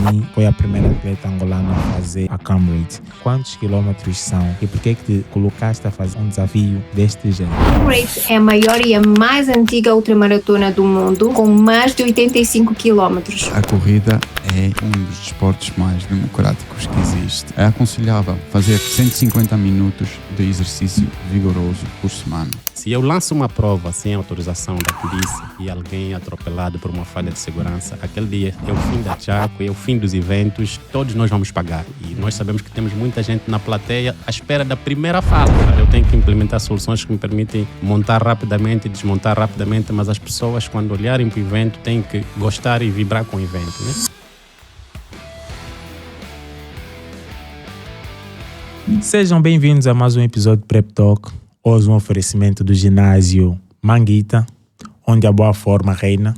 Avoni foi a primeira atleta angolana a fazer a Comrades. Quantos quilômetros são e por que te colocaste a fazer um desafio deste género? Comrades é a maior e a mais antiga ultramaratona do mundo, com mais de 85 quilômetros. A corrida é um dos desportos mais democráticos que existe. É aconselhável fazer 150 minutos de exercício vigoroso por semana. Se eu lanço uma prova sem autorização da polícia e alguém é atropelado por uma falha de segurança, aquele dia é o fim da Chaco, é o fim dos eventos, todos nós vamos pagar. E nós sabemos que temos muita gente na plateia à espera da primeira fala. Eu tenho que implementar soluções que me permitem montar rapidamente e desmontar rapidamente, mas as pessoas, quando olharem para o evento, têm que gostar e vibrar com o evento, né? Sejam bem-vindos a mais um episódio de Prep Talk. Hoje um oferecimento do ginásio Manguita, onde a boa forma reina,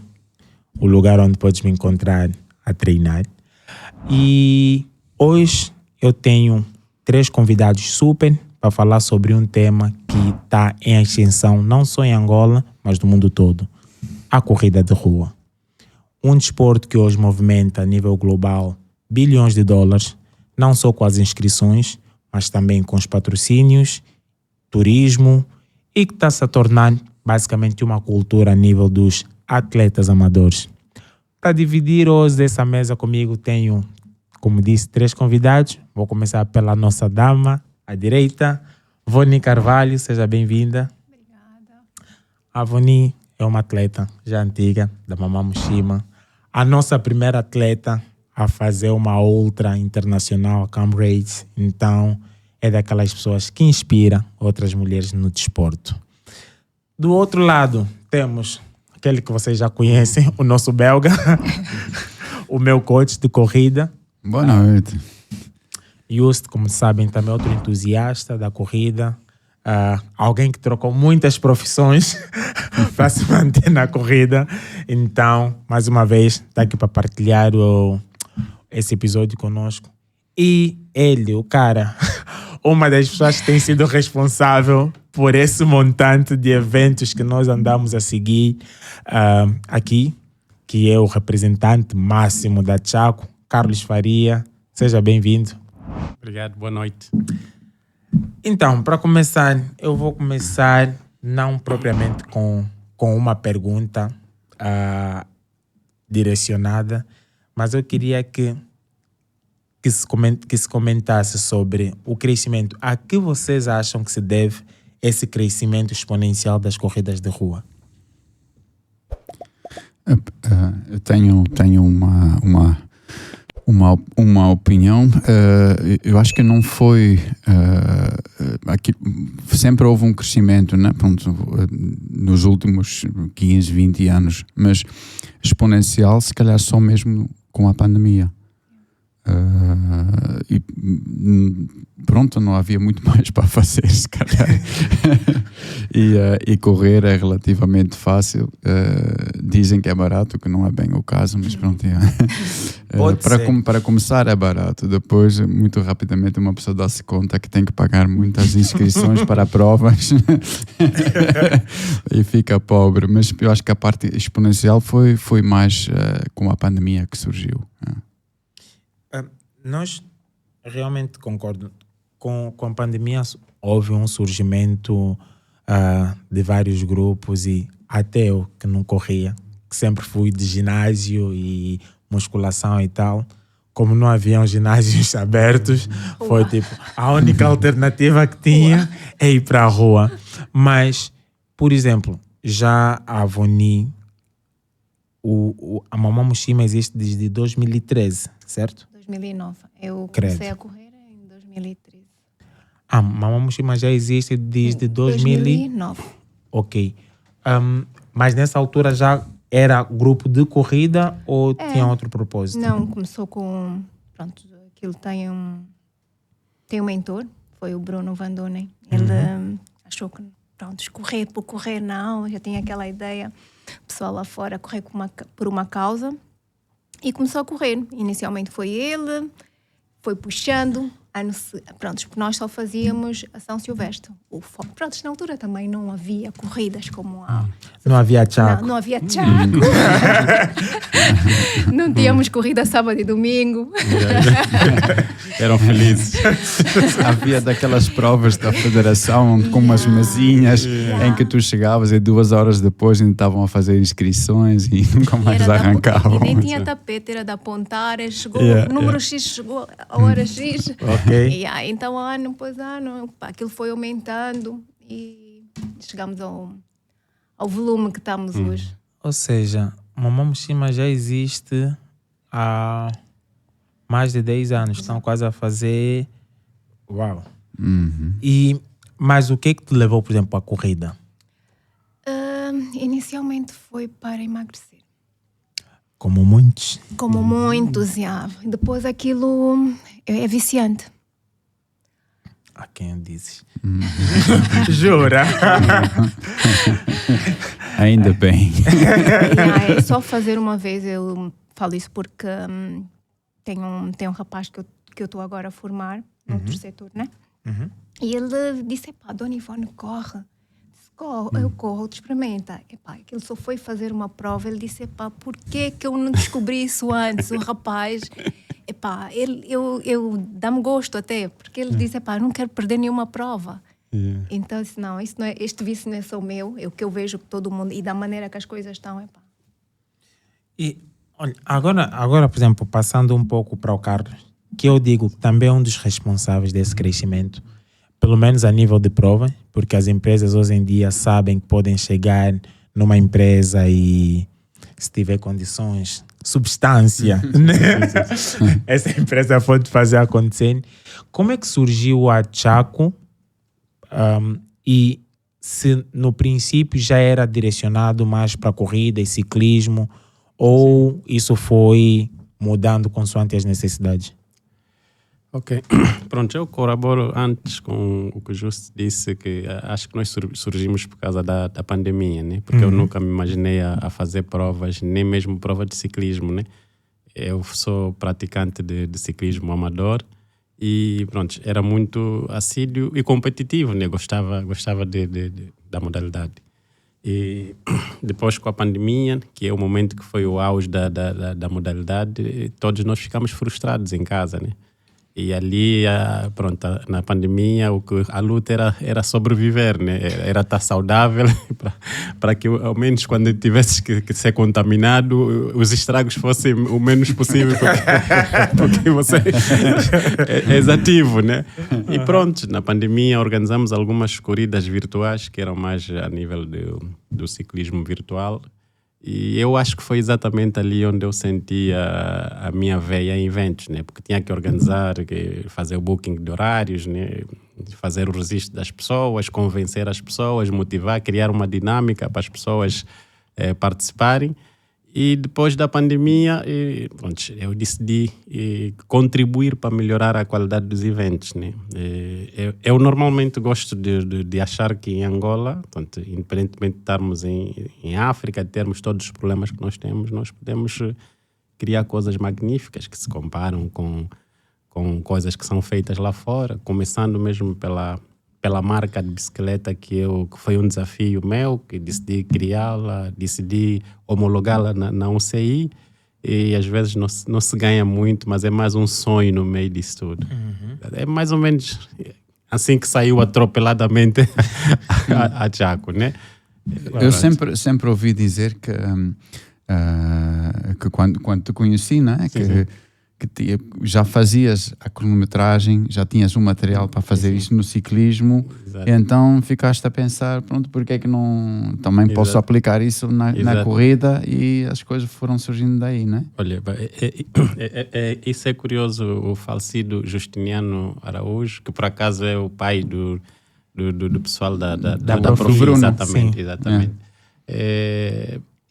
o lugar onde podes me encontrar a treinar. E hoje eu tenho 3 convidados super para falar sobre um tema que está em ascensão não só em Angola, mas no mundo todo: a corrida de rua. Um desporto que hoje movimenta a nível global bilhões de dólares, não só com as inscrições, mas também com os patrocínios, turismo, e que está-se a tornar basicamente uma cultura a nível dos atletas amadores. Para dividir hoje essa mesa comigo tenho, como disse, 3 convidados. Vou começar pela nossa dama, à direita, Voni Carvalho, seja bem-vinda. Obrigada. A Voni é uma atleta já antiga, da Mamá Mushima. A nossa primeira atleta a fazer uma ultra internacional, a Comrades. Então, é daquelas pessoas que inspira outras mulheres no desporto. Do outro lado, temos aquele que vocês já conhecem, o nosso belga, o meu coach de corrida. Boa noite. Just, como sabem, também outro entusiasta da corrida. Alguém que trocou muitas profissões para se manter na corrida. Então, mais uma vez, está aqui para partilhar esse episódio conosco. E ele, o cara, uma das pessoas que tem sido responsável por esse montante de eventos que nós andamos a seguir aqui, que é o representante máximo da Chaco, Carlos Faria. Seja bem-vindo. Obrigado, boa noite. Então, para começar, eu vou começar não propriamente com uma pergunta direcionada, mas eu queria que se comentasse sobre o crescimento. A que vocês acham que se deve esse crescimento exponencial das corridas de rua? Eu tenho uma opinião. Eu acho que não foi aqui, sempre houve um crescimento, né? Pronto, nos últimos 15, 20 anos, mas exponencial se calhar só mesmo com a pandemia. E pronto, não havia muito mais para fazer, se calhar. E correr é relativamente fácil. Dizem que é barato, que não é bem o caso, mas pronto. Para começar é barato. Depois, muito rapidamente, uma pessoa dá-se conta que tem que pagar muitas inscrições para provas e fica pobre. Mas eu acho que a parte exponencial foi mais com a pandemia que surgiu. Nós realmente concordo. Com a pandemia houve um surgimento de vários grupos, e até eu que não corria, que sempre fui de ginásio e musculação e tal, como não haviam ginásios abertos, foi tipo a única alternativa que tinha é ir para a rua. Mas, por exemplo, já a Avoni, a Mamá Mushima existe desde 2013, certo? 2009. Eu comecei a correr em 2013. Mamá Mushima já existe desde 2009. Ok. Mas nessa altura já era grupo de corrida ou tinha outro propósito? Não, começou com... Pronto, aquilo tem um mentor, foi o Bruno Van Donen. Ele achou que, pronto, correr por correr não, já tinha aquela ideia, pessoal lá fora correr por uma causa. E começou a correr. Inicialmente foi ele, foi puxando, Pronto, porque nós só fazíamos a São Silvestre. Pronto, na altura também não havia corridas como há. Não havia Chaco. Não havia Chaco. Não tínhamos corrida sábado e domingo. Eram felizes. Havia daquelas provas da federação com umas mesinhas em que tu chegavas e 2 horas depois ainda estavam a fazer inscrições e nunca mais arrancavam. E nem tinha tapete, era de apontar, chegou número X, chegou a hora X. Ok. Então ano após ano, aquilo foi aumentando e chegamos ao volume que estamos hoje. Ou seja, Mamãe Mushima já existe há mais de 10 anos. Estão quase a fazer... Uau! Mas o que é que te levou, por exemplo, à corrida? Inicialmente foi para emagrecer. Como muitos. Como muitos, já. Depois aquilo é viciante. A quem dizes? Jura? Ainda bem. É só fazer uma vez, eu falo isso porque tem um rapaz que eu estou agora a formar no outro setor, né? E ele disse, Dona Ivone, corre. Eu corro, tu experimenta. Ele só foi fazer uma prova, ele disse, por que eu não descobri isso antes? O rapaz, eu dá-me gosto até, porque ele disse, eu não quero perder nenhuma prova. Então, eu disse, não, este vício não é só meu, é o que eu vejo que todo mundo, e da maneira que as coisas estão, E, olha, agora, por exemplo, passando um pouco para o Carlos, que eu digo que também é um dos responsáveis desse crescimento, pelo menos a nível de prova, porque as empresas hoje em dia sabem que podem chegar numa empresa e, se tiver condições, substância, né? Essa empresa pode fazer acontecer. Como é que surgiu a Chaco? E se no princípio já era direcionado mais para corrida e ciclismo, ou isso foi mudando consoante as necessidades? Ok. Pronto, eu corroboro antes com o que o Justo disse, que acho que nós surgimos por causa da pandemia, né? Porque eu nunca me imaginei a fazer provas, nem mesmo prova de ciclismo, né? Eu sou praticante de ciclismo amador e, pronto, era muito assíduo e competitivo, né? Gostava da modalidade. E depois, com a pandemia, que é o momento que foi o auge da modalidade, todos nós ficamos frustrados em casa, né? E ali, pronto, na pandemia, a luta era sobreviver, né? Era estar saudável para que, ao menos, quando tivesse que ser contaminado, os estragos fossem o menos possível, porque você é exativo, né? E pronto, na pandemia organizamos algumas corridas virtuais, que eram mais a nível do ciclismo virtual. E eu acho que foi exatamente ali onde eu senti a minha veia em eventos, né? Porque tinha que organizar, fazer o booking de horários, né? Fazer o registro das pessoas, convencer as pessoas, motivar, criar uma dinâmica para as pessoas participarem. E depois da pandemia, pronto, eu decidi contribuir para melhorar a qualidade dos eventos, né? Eu normalmente gosto de achar que em Angola, portanto, independentemente de estarmos em África, de termos todos os problemas que nós temos, nós podemos criar coisas magníficas que se comparam com coisas que são feitas lá fora, começando mesmo pela marca de bicicleta que foi um desafio meu, que decidi criá-la, decidi homologá-la na UCI, e às vezes não se ganha muito, mas é mais um sonho no meio disso tudo. É mais ou menos assim que saiu atropeladamente a Chaco, né? Eu sempre ouvi dizer que quando te conheci, né? Que já fazias a cronometragem, já tinhas um material para fazer isso no ciclismo. Exato. E então ficaste a pensar, pronto, porque é que não também posso aplicar isso na corrida, e as coisas foram surgindo daí, né? Olha, isso é curioso, o falecido Justiniano Araújo, que por acaso é o pai do pessoal da Profil, exatamente.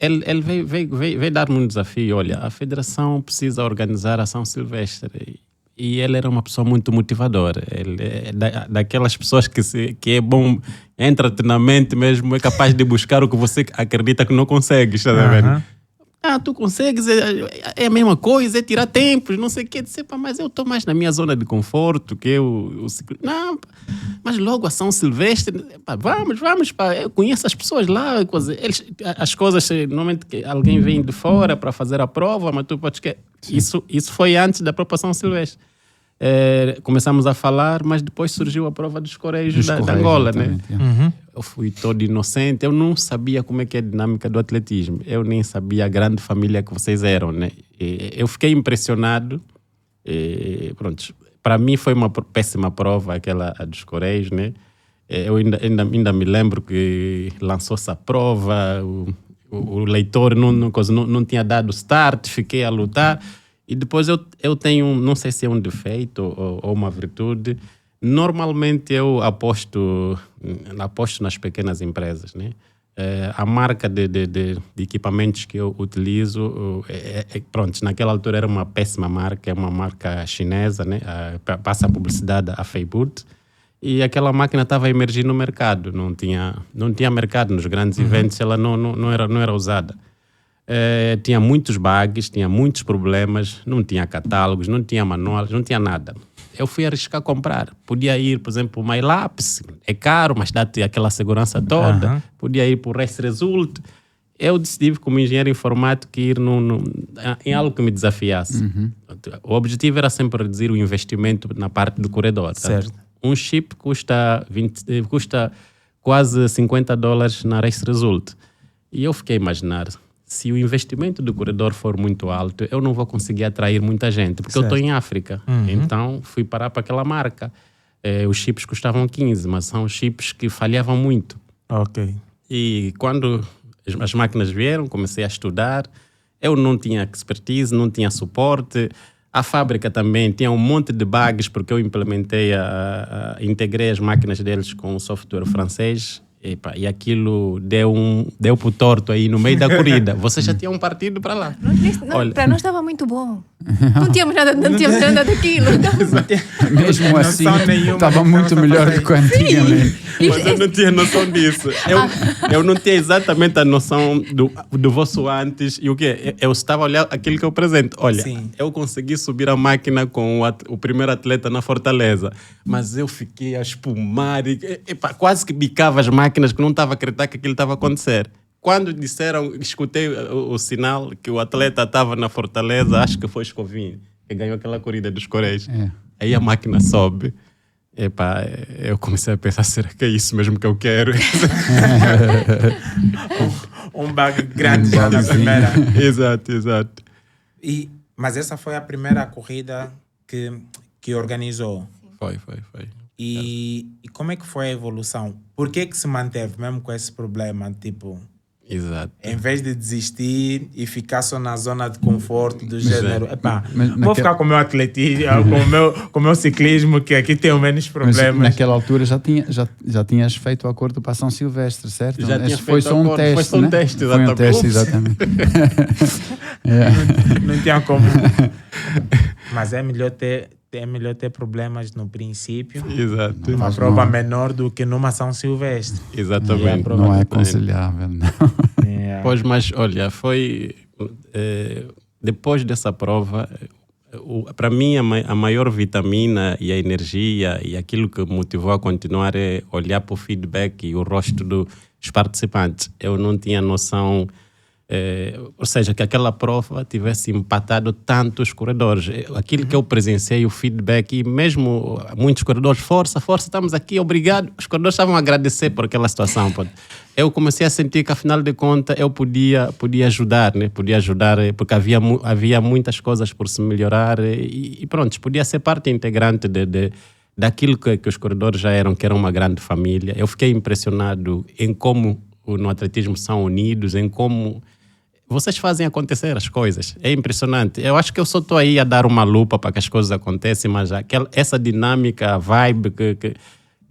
Ele veio dar-me um desafio. Olha, a federação precisa organizar a São Silvestre. E ele era uma pessoa muito motivadora. Ele é daquelas pessoas que é bom, entra na mente mesmo, é capaz de buscar o que você acredita que não consegue, está vendo? tu consegues, é a mesma coisa, é tirar tempos, não sei o quê. Disse, mas eu estou mais na minha zona de conforto, que o ciclismo. Não, mas logo a São Silvestre, vamos, eu conheço as pessoas lá, as coisas, normalmente que alguém vem de fora para fazer a prova, mas tu podes... Isso foi antes da própria São Silvestre. Começamos a falar, mas depois surgiu a prova dos Correios da Angola, né? Eu fui todo inocente, eu não sabia como é que é a dinâmica do atletismo, eu nem sabia a grande família que vocês eram, né? Eu fiquei impressionado, pronto, para mim foi uma péssima prova aquela a dos Correios, né? Eu ainda me lembro que lançou-se a prova, o leitor não tinha dado start, fiquei a lutar. E depois eu tenho, não sei se é um defeito ou uma virtude, normalmente eu aposto nas pequenas empresas, né? A marca de equipamentos que eu utilizo, pronto, naquela altura era uma péssima marca, é uma marca chinesa, né? Passa a publicidade a Feiboot, e aquela máquina estava a emergir no mercado, não tinha mercado nos grandes eventos, ela não era usada. Tinha muitos bugs, tinha muitos problemas, não tinha catálogos, não tinha manuais, não tinha nada. Eu fui arriscar comprar. Podia ir, por exemplo, para o MyLapse, é caro, mas dá-te aquela segurança toda. Podia ir para o Race Result. Eu decidi, como engenheiro informático, ir em algo que me desafiasse. O objetivo era sempre reduzir o investimento na parte do corredor. Certo. Um chip custa quase $50 na Race Result. E eu fiquei a imaginar... Se o investimento do corredor for muito alto, eu não vou conseguir atrair muita gente, porque eu estou em África. Então, fui parar para aquela marca. Os chips custavam 15, mas são chips que falhavam muito. Ok. E quando as máquinas vieram, comecei a estudar. Eu não tinha expertise, não tinha suporte. A fábrica também tinha um monte de bugs, porque eu integrei as máquinas deles com um software francês. E aquilo deu pro torto aí no meio da corrida. Vocês já tinham partido para lá. Para nós estava muito bom. Não tínhamos nada daquilo. Mesmo assim, estava muito melhor do que antigamente. Mas eu não tinha noção disso. Eu não tinha exatamente a noção do vosso antes e o quê? Eu estava a olhar aquilo que eu apresento. Olha, eu consegui subir a máquina com o primeiro atleta na Fortaleza, mas eu fiquei a espumar e quase que bicava as máquinas que não estava a acreditar que aquilo estava a acontecer. Quando escutei o sinal que o atleta estava na Fortaleza, acho que foi Escovinho, que ganhou aquela corrida dos Correios. Aí a máquina sobe. Eu comecei a pensar, será que é isso mesmo que eu quero? um bug grande já na primeira. Exato. Mas essa foi a primeira corrida que organizou? Foi. E como é que foi a evolução? Por que se manteve mesmo com esse problema? Tipo, exato. Em vez de desistir e ficar só na zona de conforto do género, vou ficar com o meu atletismo, com o meu ciclismo, que aqui tem menos problemas. Mas naquela altura já tinhas feito o acordo para São Silvestre, certo? Já tinha foi só um teste. Foi só um teste, exatamente. Foi um teste, exatamente. Não tinha como. Mas é melhor ter problemas no princípio. Exato. Uma prova menor do que numa São Silvestre. Exatamente. Não é aconselhável, não. Pois, mas olha, foi... depois dessa prova, para mim a maior vitamina e a energia e aquilo que me motivou a continuar é olhar para o feedback e o rosto dos participantes. Eu não tinha noção... ou seja, que aquela prova tivesse empatado tantos corredores. Aquilo que eu presenciei, o feedback, e mesmo muitos corredores, força, estamos aqui, obrigado. Os corredores estavam a agradecer por aquela situação. Eu comecei a sentir que, afinal de contas, eu podia ajudar, né? Podia ajudar, porque havia muitas coisas por se melhorar e pronto, podia ser parte integrante daquilo que os corredores já eram, que era uma grande família. Eu fiquei impressionado em como no atletismo são unidos, em como vocês fazem acontecer as coisas. É impressionante. Eu acho que eu só estou aí a dar uma lupa para que as coisas aconteçam, mas essa dinâmica, a vibe que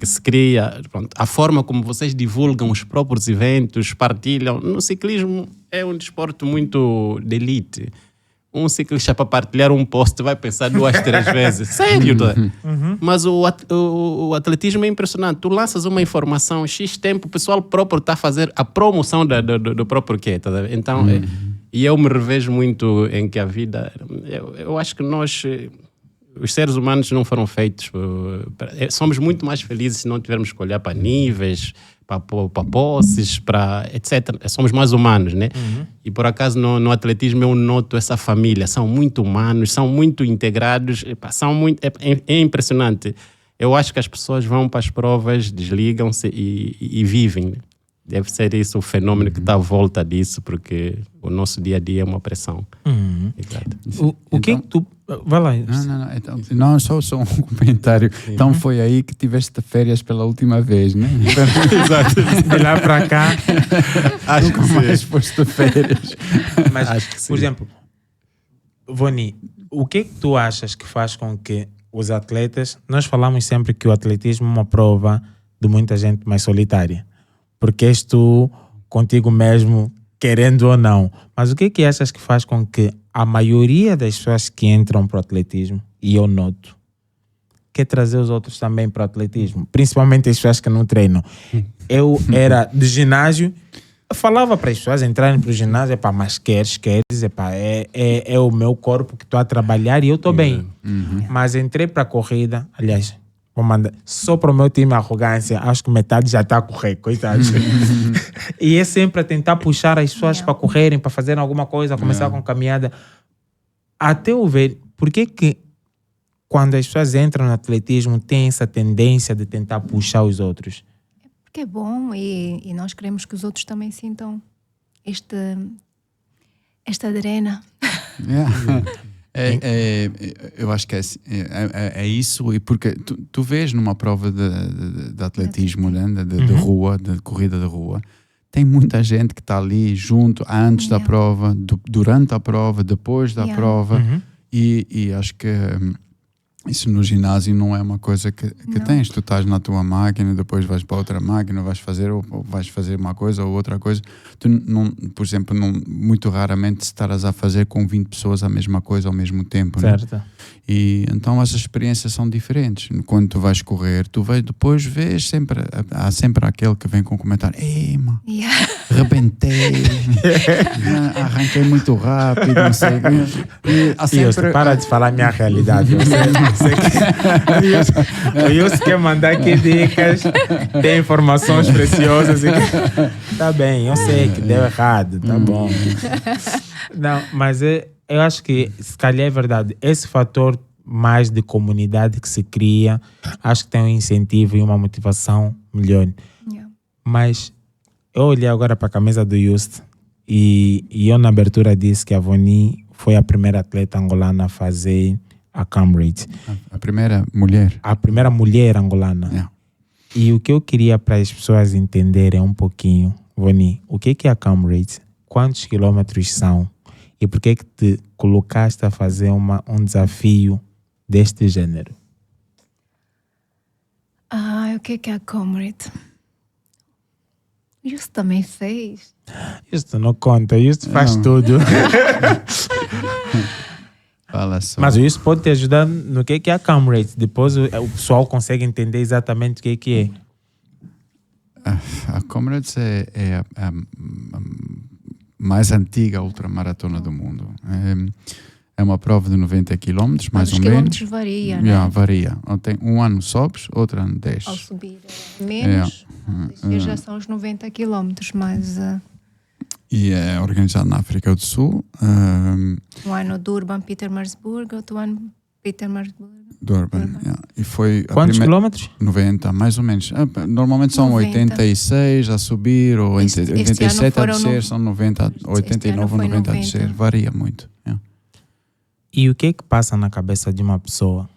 se cria, pronto, a forma como vocês divulgam os próprios eventos, partilham. No ciclismo é um desporto muito de elite. Um ciclista para partilhar um post vai pensar 2, 3 vezes. Sério, tá? Mas o atletismo é impressionante. Tu lanças uma informação, X tempo, o pessoal próprio está a fazer a promoção do próprio quê? Tá? Então, E eu me revejo muito em que a vida... Eu acho que nós, os seres humanos, não foram feitos... somos muito mais felizes se não tivermos que olhar para níveis, para posses, para etc. Somos mais humanos, né? E por acaso no atletismo eu noto essa família. São muito humanos, são muito integrados. São muito, é impressionante. Eu acho que as pessoas vão para as provas, desligam-se e vivem. Deve ser isso o fenômeno que está à volta disso, porque o nosso dia a dia é uma pressão. Exato. O que é que tu... Vai lá. Não. Então, não, só um comentário. Então foi aí que tiveste férias pela última vez, né? Exato. De lá para cá. Acho que mais foste férias. Mas, Acho que sim. por exemplo, Voni, o que é que tu achas que faz com que os atletas... Nós falamos sempre que o atletismo é uma prova de muita gente mais solitária. Porque és tu contigo mesmo, querendo ou não. Mas o que é que achas que faz com que a maioria das pessoas que entram para o atletismo, e eu noto, quer trazer os outros também para o atletismo? Principalmente as pessoas que não treinam. Eu era do ginásio, eu falava para as pessoas entrarem para o ginásio, mas queres, é o meu corpo que estou a trabalhar e eu estou bem. Mas entrei para a corrida, aliás... Só para o meu time arrogância, acho que metade já está a correr, coitados. E é sempre a tentar puxar as pessoas para correrem, para fazerem alguma coisa, começar com caminhada. Até eu ver, por que quando as pessoas entram no atletismo tem essa tendência de tentar puxar os outros? Porque é bom e nós queremos que os outros também sintam esta adrena. Eu acho que é isso, e porque tu vês numa prova de atletismo, né? de rua, de corrida de rua, tem muita gente que está ali junto antes da prova, durante a prova, depois da prova, e acho que isso no ginásio não é uma coisa que tens. Tu estás na tua máquina, depois vais para outra máquina, vais fazer uma coisa ou outra coisa. Tu, não, por exemplo, muito raramente estarás a fazer com 20 pessoas a mesma coisa ao mesmo tempo. Certo. Né? E então as experiências são diferentes. Quando tu vais correr, depois vês há sempre aquele que vem com um comentário: ei, mano, rebentei, arranquei muito rápido, não sei. E há sempre... para de falar a minha realidade. Eu quer mandar aqui dicas, tem informações preciosas. Tá bem, eu sei que deu errado, tá bom. Não, mas eu acho que se calhar é verdade. Esse fator mais de comunidade que se cria, acho que tem um incentivo e uma motivação melhor. Mas eu olhei agora para a camisa do Just e eu na abertura disse que a Voni foi a primeira atleta angolana a fazer a Cambridge. A primeira mulher. A primeira mulher angolana. E o que eu queria para as pessoas entenderem um pouquinho, Voni, o que é a Cambridge? Quantos quilômetros são? E por que te colocaste a fazer um desafio deste gênero? O que é a Cambridge? Isso também fez. Isso não conta, isso faz tudo. Fala só. Mas isso pode te ajudar no que é a Cambridge. Depois o pessoal consegue entender exatamente o que é. A Comrades é a mais antiga ultramaratona do mundo. É uma prova de 90 km, mais ou menos. Os quilómetros varia, né? Varia. Um ano sobes, outro ano desces. Ao subir menos, já são os 90 km, mas... E é organizado na África do Sul. Um ano Durban, Pietermaritzburg, outro ano Pietermaritzburg. Durban. E foi quantos quilómetros? 90, mais ou menos. Normalmente são 90. 86 a subir, ou 87 a descer, são 90, 89 ou 90 a descer. Varia muito. E o que é que passa na cabeça de uma pessoa?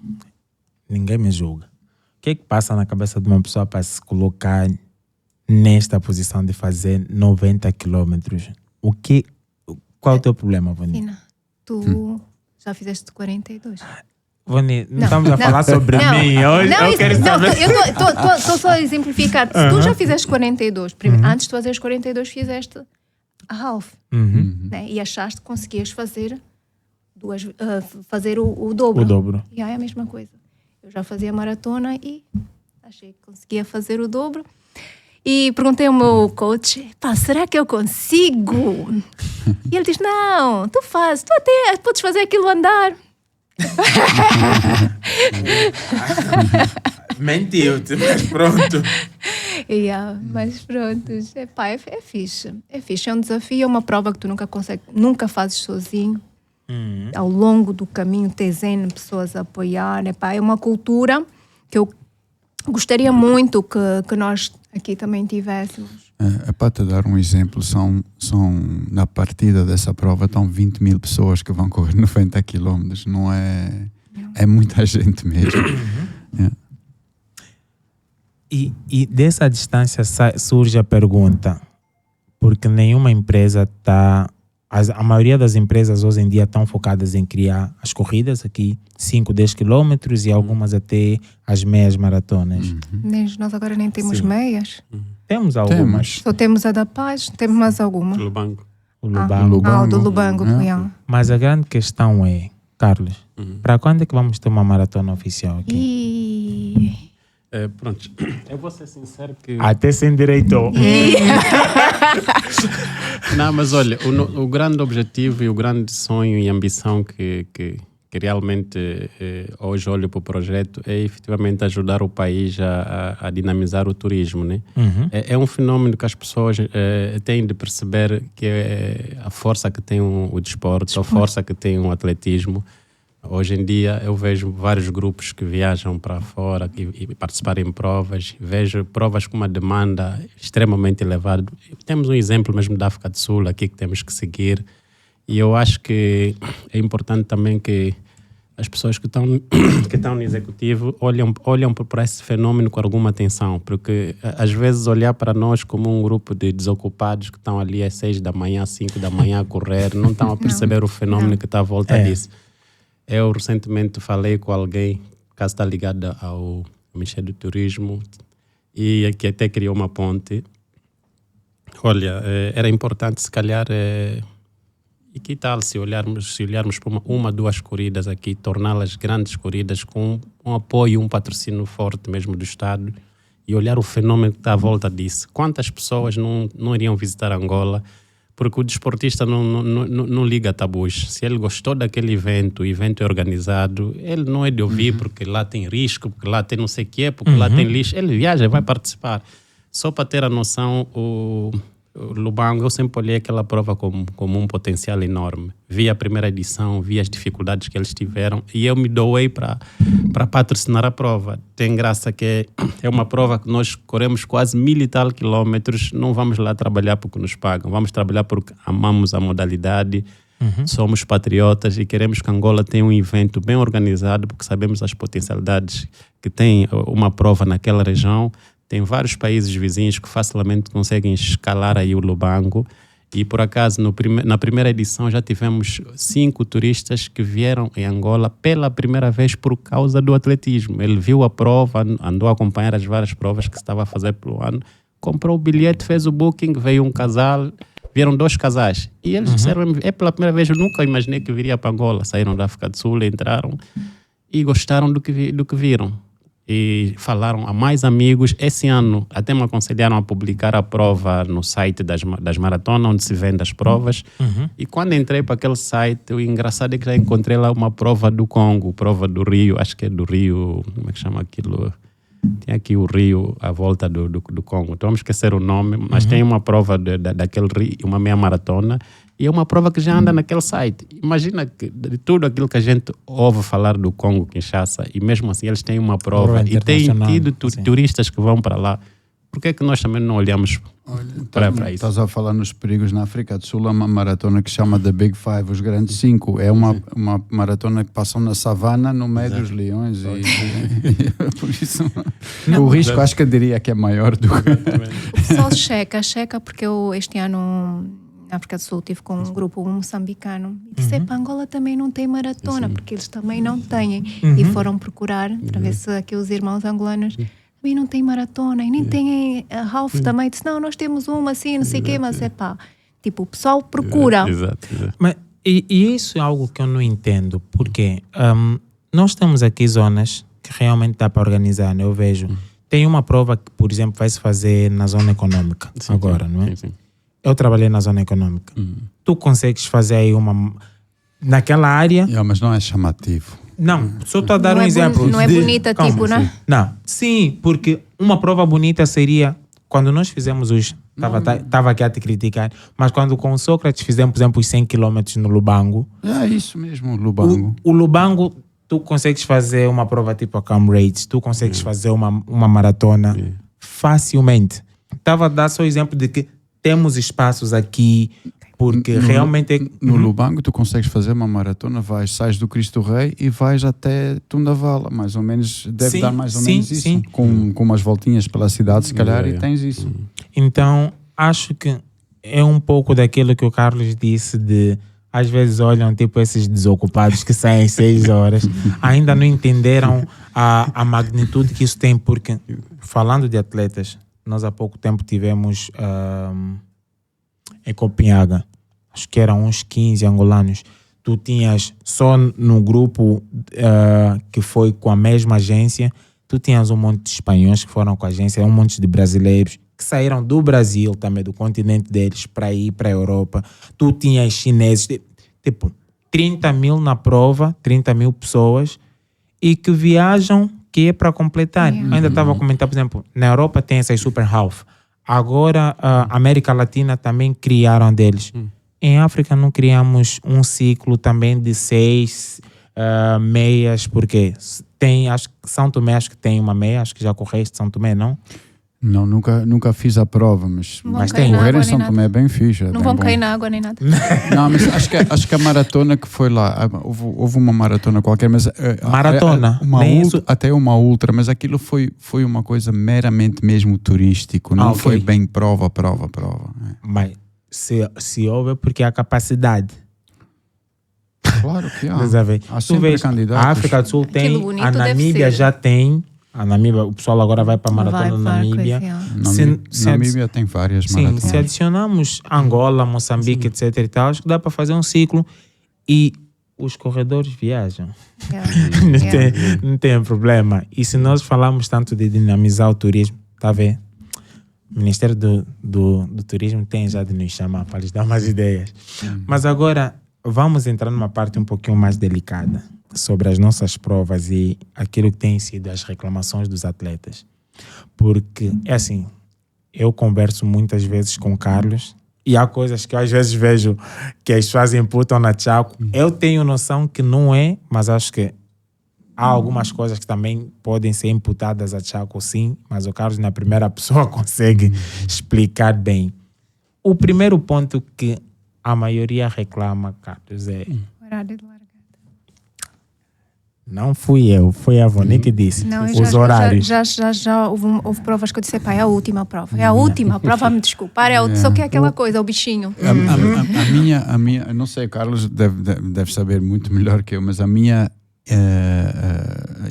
Ninguém me julga. O que é que passa na cabeça de uma pessoa para se colocar nesta posição de fazer 90 quilômetros? Qual é o teu problema, Vani? Tu já fizeste 42. Vani, não estamos a falar sobre mim. Eu quero saber. Estou só a exemplificar. Se tu já fizeste 42, antes de fazeres 42 fizeste a half. Né? E achaste que conseguias fazer o dobro. O dobro. E aí é a mesma coisa. Eu já fazia maratona e achei que conseguia fazer o dobro. E perguntei ao meu coach, pá, será que eu consigo? E ele diz, não, tu fazes, tu até podes fazer aquilo andar. Mentiu-te, mas pronto. Mas pronto, é fixe. É fixe, é um desafio, é uma prova que tu nunca fazes sozinho. Ao longo do caminho tens N pessoas a apoiar. É uma cultura que eu gostaria muito que nós aqui também tivéssemos. Para te dar um exemplo, são na partida dessa prova estão 20 mil pessoas que vão correr 90 quilómetros. Não é... É muita gente mesmo. E dessa distância surge a pergunta, porque nenhuma empresa está... A maioria das empresas hoje em dia estão focadas em criar as corridas aqui, 5, 10 quilômetros e algumas até as meias maratonas. Nós agora nem temos meias. Temos algumas. Só temos a da Paz, temos mais alguma. Lubango. O Lubango. O do Lubango. Mas a grande questão é, Carlos, para quando é que vamos ter uma maratona oficial aqui? Pronto, eu vou ser sincero que... Até sem direito. Não, mas olha, o grande objetivo e o grande sonho e ambição que realmente hoje olho para o projeto é efetivamente ajudar o país a dinamizar o turismo, né? É um fenómeno que as pessoas têm de perceber que é a força que tem o desporto, a força que tem o atletismo. Hoje em dia eu vejo vários grupos que viajam para fora e participarem em provas. Vejo provas com uma demanda extremamente elevada. Temos um exemplo mesmo da África do Sul aqui que temos que seguir. E eu acho que é importante também que as pessoas que estão no executivo olham para esse fenômeno com alguma atenção, porque às vezes olhar para nós como um grupo de desocupados que estão ali às 6 da manhã, 5 da manhã a correr, não estão a perceber o fenômeno que está à volta disso. Eu recentemente falei com alguém, que está ligado ao Ministério do Turismo, e que até criou uma ponte. Olha, era importante se calhar, e que tal se olharmos para uma, 2 corridas aqui, torná-las grandes corridas com um apoio, um patrocínio forte mesmo do Estado, e olhar o fenômeno que está à volta disso. Quantas pessoas não iriam visitar Angola? Porque o desportista não liga a tabus. Se ele gostou daquele evento, o evento é organizado, ele não é de ouvir porque lá tem risco, porque lá tem não sei o quê, porque lá tem lixo. Ele viaja, vai participar. Só para ter a noção, o Lubango, eu sempre olhei aquela prova como um potencial enorme. Vi a primeira edição, vi as dificuldades que eles tiveram e eu me doei para patrocinar a prova. Tem graça que é uma prova que nós corremos quase 1000 e tal quilómetros, não vamos lá trabalhar porque nos pagam, vamos trabalhar porque amamos a modalidade, somos patriotas e queremos que Angola tenha um evento bem organizado porque sabemos as potencialidades que tem uma prova naquela região. Tem vários países vizinhos que facilmente conseguem escalar aí o Lubango. E, por acaso, na primeira edição já tivemos 5 turistas que vieram em Angola pela primeira vez por causa do atletismo. Ele viu a prova, andou a acompanhar as várias provas que se estava a fazer pelo ano, comprou o bilhete, fez o booking, veio um casal, vieram 2 casais. E eles disseram, é pela primeira vez, eu nunca imaginei que viria para Angola. Saíram da África do Sul, entraram e gostaram do que viram. E falaram a mais amigos. Esse ano até me aconselharam a publicar a prova no site das maratonas, onde se vende as provas. E quando entrei para aquele site, o engraçado é que já encontrei lá uma prova do Congo, prova do Rio, acho que é do Rio, como é que chama aquilo? Tem aqui o Rio à volta do Congo. Então vamos esquecer o nome, mas tem uma prova daquele Rio, uma meia maratona, e é uma prova que já anda naquele site. Imagina que de tudo aquilo que a gente ouve falar do Congo, Kinshasa, e mesmo assim eles têm uma prova e têm tido turistas que vão para lá. Por que é que nós também não olhamos para isso? Estás a falar nos perigos na África do Sul, há uma maratona que se chama The Big Five, os grandes 5. É uma maratona que passam na savana, no meio dos leões. E por isso, o risco acho que eu diria que é maior do que... O pessoal checa, porque eu este ano na África do Sul estive com um grupo moçambicano e disse, para Angola também não tem maratona, porque eles também não têm. E foram procurar para ver se aqui os irmãos angolanos também não têm maratona e nem têm a half também. Disse, não, nós temos uma assim, não sei o quê, mas tipo, o pessoal procura. Exato. Mas, e isso é algo que eu não entendo, porque nós temos aqui zonas que realmente dá para organizar, né? Eu vejo, Tem uma prova que, por exemplo, vai se fazer na zona econômica agora, não é? Sim. Eu trabalhei na zona econômica. Tu consegues fazer aí uma... Naquela área... Mas não é chamativo. Não, só estou a dar um exemplo. Não é bonita, Calma, tipo, né? Não, sim, porque uma prova bonita seria... Quando nós fizemos os... Estava aqui a te criticar, mas quando com o Sócrates fizemos, por exemplo, os 100 km no Lubango... É isso mesmo, Lubango. O Lubango, tu consegues fazer uma prova tipo a Comrades, tu consegues fazer uma maratona facilmente. Estava a dar só o exemplo de que temos espaços aqui, porque realmente... No Lubango tu consegues fazer uma maratona, sais do Cristo Rei e vais até Tundavala, mais ou menos, deve dar mais ou menos isso. Sim. Com umas voltinhas pela cidade, se calhar, e tens isso. Então, acho que é um pouco daquilo que o Carlos disse de... Às vezes olham tipo esses desocupados que saem 6 horas, ainda não entenderam a magnitude que isso tem, porque falando de atletas, nós há pouco tempo tivemos em Copenhaga, acho que eram uns 15 angolanos. Tu tinhas só no grupo que foi com a mesma agência, tu tinhas um monte de espanhóis que foram com a agência, um monte de brasileiros que saíram do Brasil também, do continente deles, para ir para a Europa. Tu tinhas chineses, tipo 30 mil na prova, 30 mil pessoas, e que viajam, que é para completar. Ainda estava a comentar, por exemplo, na Europa tem essas super half. Agora, a América Latina também criaram deles. Em África não criamos um ciclo também de 6 meias, porque tem, acho que São Tomé acho que tem uma meia, acho que já correste São Tomé, não? Não, nunca fiz a prova, mas tem. Correr em São Tomé é bem fixe. Não vão cair na água nem nada. Não, mas acho que a maratona que foi lá, houve uma maratona qualquer, mas... Maratona? Até uma ultra, mas aquilo foi uma coisa meramente mesmo turístico, não foi bem prova. Mas se houve porque há capacidade. Claro que há. Há sempre candidatos. A África do Sul tem, a Namíbia já tem. A Namíbia, o pessoal agora vai para a maratona na Namíbia. Namíbia tem várias maratonas. Se adicionarmos Angola, Moçambique, etc. e tal, acho que dá para fazer um ciclo e os corredores viajam. Não tem problema. E se nós falamos tanto de dinamizar o turismo, está a ver? O Ministério do Turismo tem já de nos chamar para lhes dar umas ideias. Mas agora vamos entrar numa parte um pouquinho mais delicada sobre as nossas provas e aquilo que tem sido as reclamações dos atletas. Porque, é assim, eu converso muitas vezes com o Carlos e há coisas que eu às vezes vejo que as pessoas imputam na Chaco. Eu tenho noção que não é, mas acho que há algumas coisas que também podem ser imputadas a Chaco, sim, mas o Carlos, na primeira pessoa, consegue explicar bem. O primeiro ponto que a maioria reclama, Carlos, é... Horário de largada. Não fui eu, foi a Voni que disse. Não, os horários. Já houve provas que eu disse, pá, é a última prova. É a última prova, me desculpar, só que é aquela coisa, o bichinho. A minha, não sei, Carlos deve saber muito melhor que eu, mas a minha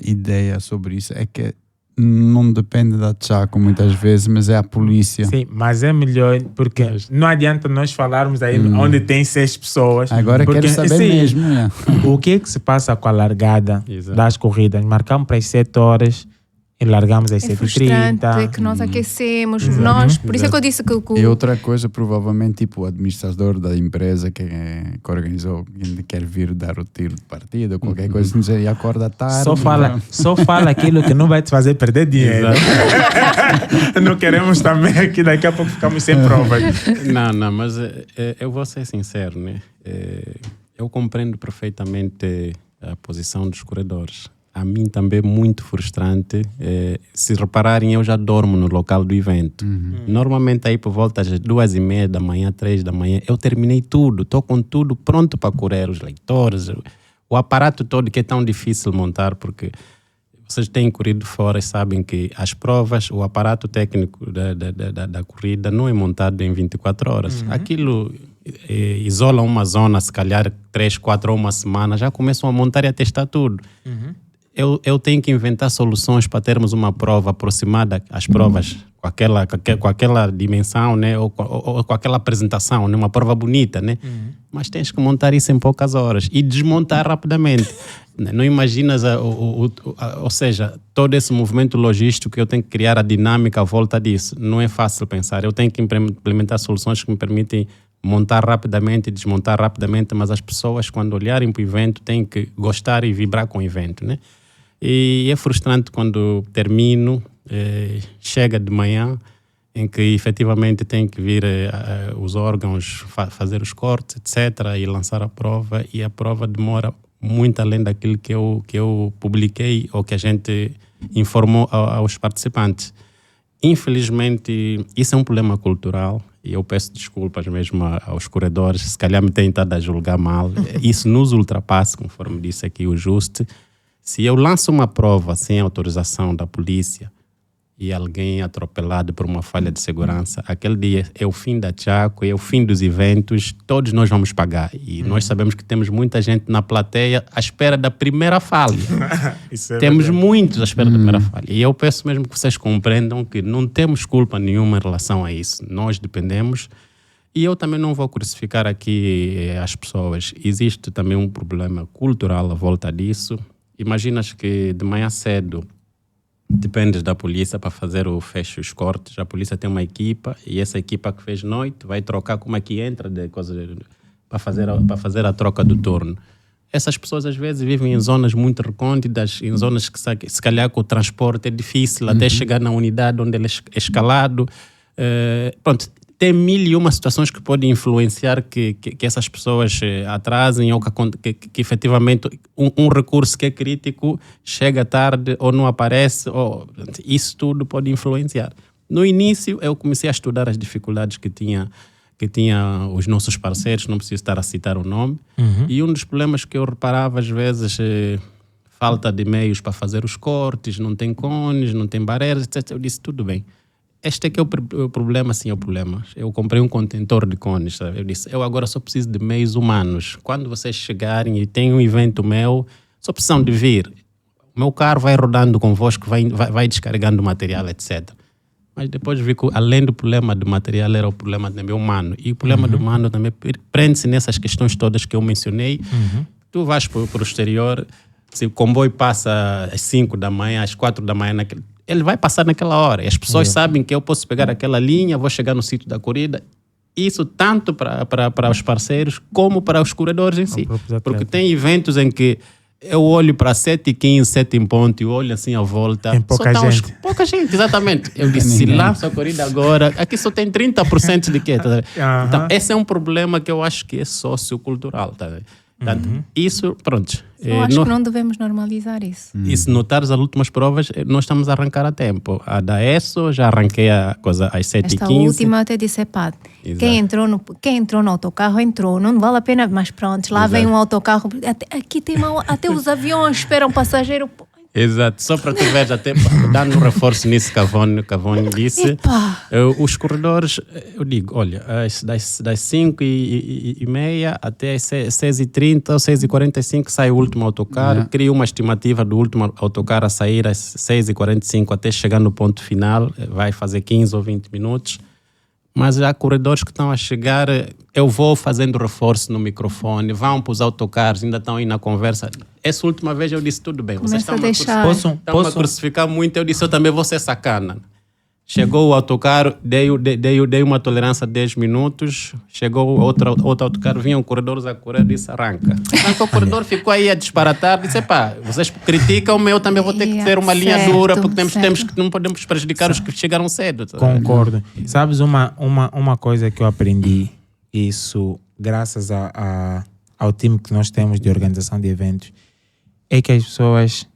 ideia sobre isso é que não depende da Chaco muitas vezes, mas é a polícia. Sim, mas é melhor, porque não adianta nós falarmos aí onde tem 6 pessoas. Agora porque, quero saber mesmo. O que é que se passa com a largada das corridas? Marcamos para as 7 horas e largamos às 7h30. É que nós aquecemos, por isso é que eu disse que E outra coisa, provavelmente, tipo o administrador da empresa que organizou, que quer vir dar o tiro de partida, qualquer coisa, não sei, e acorda tarde. Só fala aquilo que não vai te fazer perder dinheiro. Não queremos também aqui, daqui a pouco ficamos sem provas. Não, mas eu vou ser sincero, né? Eu compreendo perfeitamente a posição dos corredores. A mim também é muito frustrante. Se repararem, eu já dormo no local do evento. Normalmente aí por volta das 2h30 da manhã, 3 da manhã, eu terminei tudo. Estou com tudo pronto para correr, os leitores, o aparato todo que é tão difícil montar, porque vocês têm corrido fora e sabem que as provas, o aparato técnico da corrida não é montado em 24 horas. Aquilo isola uma zona, se calhar 3, 4 ou uma semana, já começam a montar e a testar tudo. Eu tenho que inventar soluções para termos uma prova aproximada às provas com aquela dimensão, né? Ou com aquela apresentação, né? Uma prova bonita, né? Mas tens que montar isso em poucas horas e desmontar rapidamente. Não imaginas, ou seja, todo esse movimento logístico que eu tenho que criar a dinâmica à volta disso. Não é fácil pensar. Eu tenho que implementar soluções que me permitem montar rapidamente e desmontar rapidamente, mas as pessoas, quando olharem para o evento, têm que gostar e vibrar com o evento, né? E é frustrante quando termino, chega de manhã, em que efetivamente tem que vir os órgãos fazer os cortes, etc., e lançar a prova, e a prova demora muito além daquilo que eu publiquei ou que a gente informou aos participantes. Infelizmente, isso é um problema cultural e eu peço desculpas mesmo aos corredores, se calhar me têm estado a julgar mal. Isso nos ultrapassa, conforme disse aqui o Juste. Se eu lanço uma prova sem autorização da polícia e alguém é atropelado por uma falha de segurança, aquele dia é o fim da Chaco, é o fim dos eventos, todos nós vamos pagar. E nós sabemos que temos muita gente na plateia à espera da primeira falha. Temos muitos à espera da primeira falha. E eu peço mesmo que vocês compreendam que não temos culpa nenhuma em relação a isso. Nós dependemos. E eu também não vou crucificar aqui as pessoas. Existe também um problema cultural à volta disso. Imaginas que de manhã cedo dependes da polícia para fazer o fecho, os cortes. A polícia tem uma equipa e essa equipa que fez noite vai trocar como é que entra de coisa para fazer a troca do turno. Essas pessoas às vezes vivem em zonas muito recônditas, em zonas que se calhar com o transporte é difícil até chegar na unidade onde ele é escalado. Pronto, tem 1001 situações que podem influenciar que essas pessoas atrasem ou que efetivamente um recurso que é crítico chega tarde ou não aparece. Isso tudo pode influenciar. No início, eu comecei a estudar as dificuldades que tinha os nossos parceiros, não preciso estar a citar o nome. E um dos problemas que eu reparava às vezes falta de meios para fazer os cortes, não tem cones, não tem barreiras, etc. Eu disse, tudo bem. Este é que é o problema, sim, é o problema. Eu comprei um contentor de cones, sabe? Eu disse, eu agora só preciso de meios humanos. Quando vocês chegarem e tem um evento meu, só precisam de vir. O meu carro vai rodando convosco, vai descarregando material, etc. Mas depois vi que, além do problema do material, era o problema também humano. E o problema do humano também prende-se nessas questões todas que eu mencionei. Tu vais para o exterior, se o comboio passa às 5 da manhã, às 4 da manhã, ele vai passar naquela hora. E as pessoas sabem que eu posso pegar aquela linha, vou chegar no sítio da corrida. Isso tanto para os parceiros como para os corredores em si. Porque tem eventos em que eu olho para 7h15, 7 em ponto, e olho assim à volta. Tem pouca gente. Pouca gente, exatamente. Eu disse, se lança a corrida agora, aqui só tem 30% de quê? Tá? Então, esse é um problema que eu acho que é sociocultural. Tá? Portanto, isso, pronto. Eu acho que não devemos normalizar isso. E se notares as últimas provas, nós estamos a arrancar a tempo. A da ESSO, já arranquei a coisa às 7h15. Esta última eu até disse, quem entrou no autocarro, entrou. Não vale a pena, mas pronto, lá vem um autocarro. Aqui tem até os aviões esperam passageiro. Exato, só para tu veres, até dando um reforço nisso que a Cavone disse, os corredores, eu digo, olha, das 5h30 até as 6h30 ou 6h45 sai o último autocarro, crio uma estimativa do último autocarro a sair às 6h45 até chegar no ponto final, vai fazer 15 ou 20 minutos. Mas há corredores que estão a chegar, eu vou fazendo reforço no microfone, vão para os autocarros, ainda estão aí na conversa. Essa última vez eu disse, tudo bem, vocês estão a crucificar muito, eu disse, eu também vou ser sacana. Chegou o autocarro, dei uma tolerância de 10 minutos, chegou outro autocarro, vinham corredores a correr, disse, arranca. Então o corredor ficou aí a disparatar, disse, vocês criticam, eu também vou ter que ter uma linha dura, porque temos que não podemos prejudicar os que chegaram cedo. Concordo. Sabes uma coisa que eu aprendi, isso graças ao time que nós temos de organização de eventos, é que as pessoas,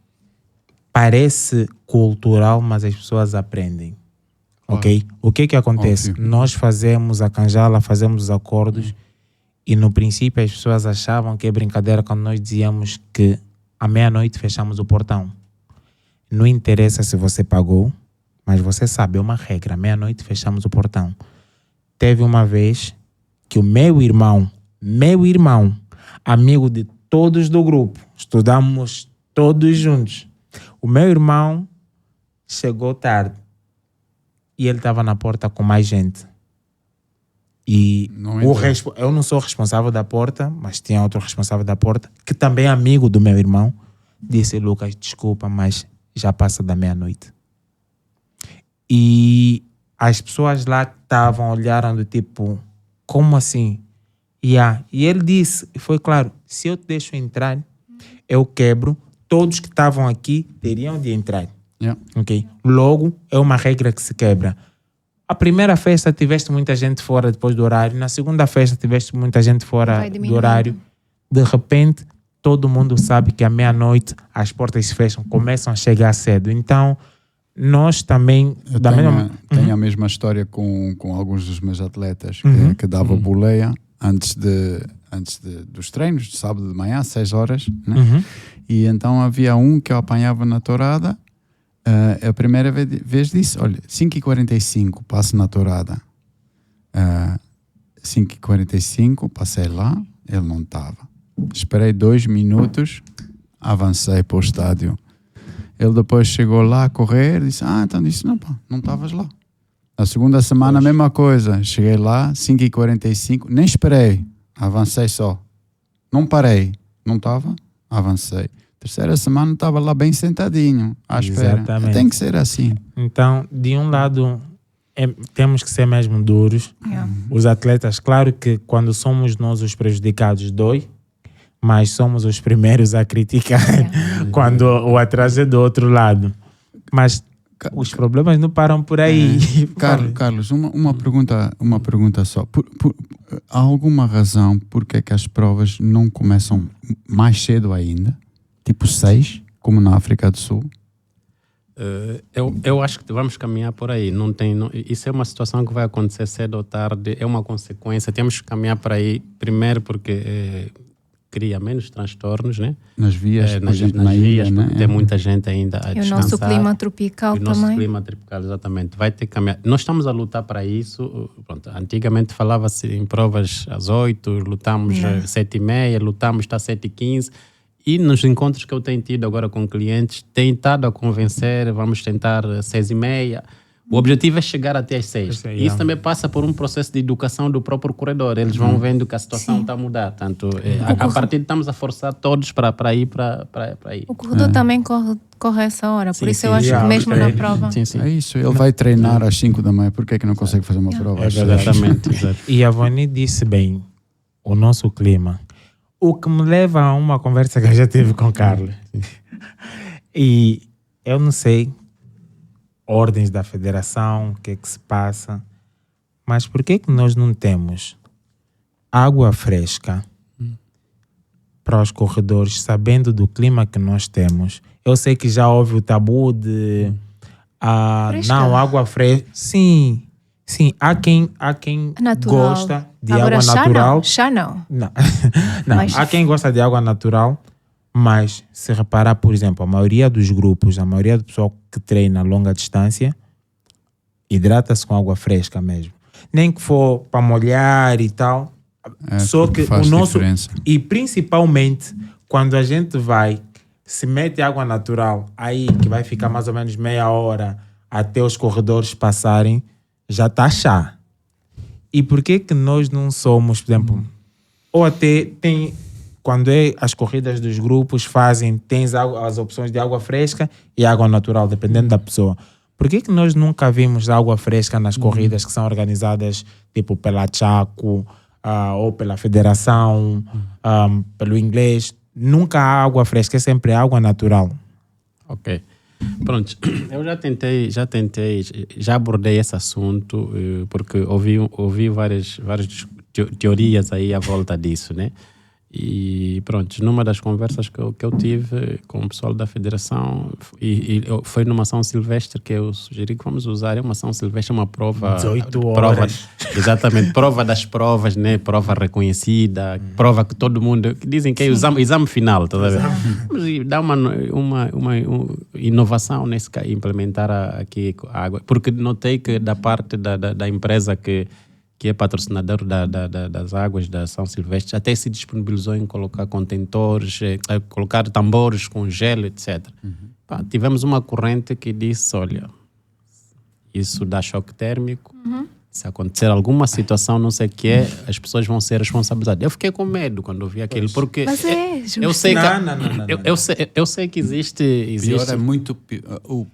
parece cultural, mas as pessoas aprendem. Ok? O que acontece? Óbvio. Nós fazemos a canjala, fazemos os acordos e no princípio as pessoas achavam que é brincadeira quando nós dizíamos que à meia-noite fechamos o portão. Não interessa se você pagou, mas você sabe, é uma regra, à meia-noite fechamos o portão. Teve uma vez que o meu irmão, amigo de todos do grupo, estudamos todos juntos. O meu irmão chegou tarde. e ele estava na porta com mais gente. E Não eu não sou responsável da porta, mas tinha outro responsável da porta, que também é amigo do meu irmão. Disse: Lucas, desculpa, mas já passa da meia-noite. E as pessoas lá que estavam olhando do tipo, como assim? E ele disse, foi claro, se eu te deixo entrar, eu quebro, todos que estavam aqui teriam de entrar. Yeah. Okay? Logo, é uma regra que se quebra. A primeira festa tiveste muita gente fora depois do horário, na segunda festa tiveste muita gente fora Vai do diminuindo. horário. De repente, todo mundo sabe que à meia-noite as portas se fecham, começam a chegar cedo. Então, nós também... Eu tenho a mesma história com alguns dos meus atletas que dava boleia antes dos treinos, de sábado de manhã, às 6 horas. Né? E então havia um que eu apanhava na tourada. A primeira vez disse: olha, 5h45 passo na tourada. 5h45 passei lá, ele não estava. Esperei 2 minutos, avancei para o estádio. Ele depois chegou lá a correr, disse: então disse: não, pá, não estavas lá. A segunda semana a mesma coisa, cheguei lá, 5h45, nem esperei, avancei só. Não parei, não estava, avancei. Terceira semana estava lá bem sentadinho, à espera. Exatamente. Tem que ser assim. Então, de um lado, temos que ser mesmo duros. Yeah. Os atletas, claro que quando somos nós os prejudicados, dói, mas somos os primeiros a criticar quando o atraso é do outro lado. Mas os problemas não param por aí. Carlos, uma pergunta só. Há alguma razão por que as provas não começam mais cedo ainda? Tipo 6, como na África do Sul? Eu acho que vamos caminhar por aí. Isso é uma situação que vai acontecer cedo ou tarde, é uma consequência. Temos que caminhar por aí, primeiro porque cria menos transtornos, né? Nas vias, por exemplo, nas na vias, ilha, porque né? tem muita gente ainda a E o descansar. nosso clima tropical E o nosso também. clima tropical, exatamente. Vai ter que caminhar. Nós estamos a lutar para isso. Pronto, antigamente falava-se em provas às 8, lutamos às 7h30, lutamos até 7h15. E nos encontros que eu tenho tido agora com clientes, tenho estado a convencer, vamos tentar 6h30. O objetivo é chegar até às 6. E isso também passa por um processo de educação do próprio corredor. Eles vão vendo que a situação está a mudar. Tanto, a partir de estamos a forçar todos para ir para aí. O corredor também corre essa hora, por Sim, isso sim, eu acho já, que mesmo na ok. prova. Sim, sim. É isso, ele vai treinar às 5 da manhã, por que é que não consegue fazer uma prova? É às verdade. 6? Exatamente, exato. E a Vani disse bem, o nosso clima. O que me leva a uma conversa que eu já tive com o Carlos. E eu não sei ordens da federação, o que é que se passa, mas por que nós não temos água fresca para os corredores, sabendo do clima que nós temos? Eu sei que já houve o tabu de Fresca? não, água fresca. Sim, há quem Natural. gosta de Agora, água natural. Chá não. Não, não. Mas- Há quem gosta de água natural, mas se reparar, por exemplo, a maioria dos grupos, a maioria do pessoal que treina a longa distância, hidrata-se com água fresca mesmo. Nem que for para molhar e tal. Só porque que faz o nosso... diferença. E principalmente, quando a gente vai, se mete água natural, aí que vai ficar mais ou menos meia hora até os corredores passarem, já está chá. E por que nós não somos, por exemplo, ou até tem, quando é as corridas dos grupos fazem, tens as opções de água fresca e água natural, dependendo da pessoa. Por que nós nunca vimos água fresca nas corridas que são organizadas tipo pela Chaco ou pela Federação, pelo inglês? Nunca há água fresca, é sempre água natural. Ok. Pronto, eu já abordei esse assunto porque ouvi várias teorias aí à volta disso, né? E pronto, numa das conversas que eu tive com o pessoal da federação, foi numa São Silvestre que eu sugeri que vamos usar. É uma São Silvestre, uma prova... 18 horas. Exatamente, prova das provas, né? Prova reconhecida, prova que todo mundo... Que dizem que é o exame final, tá vendo? Mas dá uma inovação nesse caso, implementar aqui a água. Porque notei que da parte da empresa que é patrocinador das águas da São Silvestre, até se disponibilizou em colocar contentores, colocar tambores com gelo, etc. Tivemos uma corrente que disse, olha, isso dá choque térmico. Se acontecer alguma situação, não sei o que é, as pessoas vão ser responsabilizadas. Eu fiquei com medo quando eu vi aquilo, porque Mas é justo. eu sei que Não. eu sei que existe Pior é muito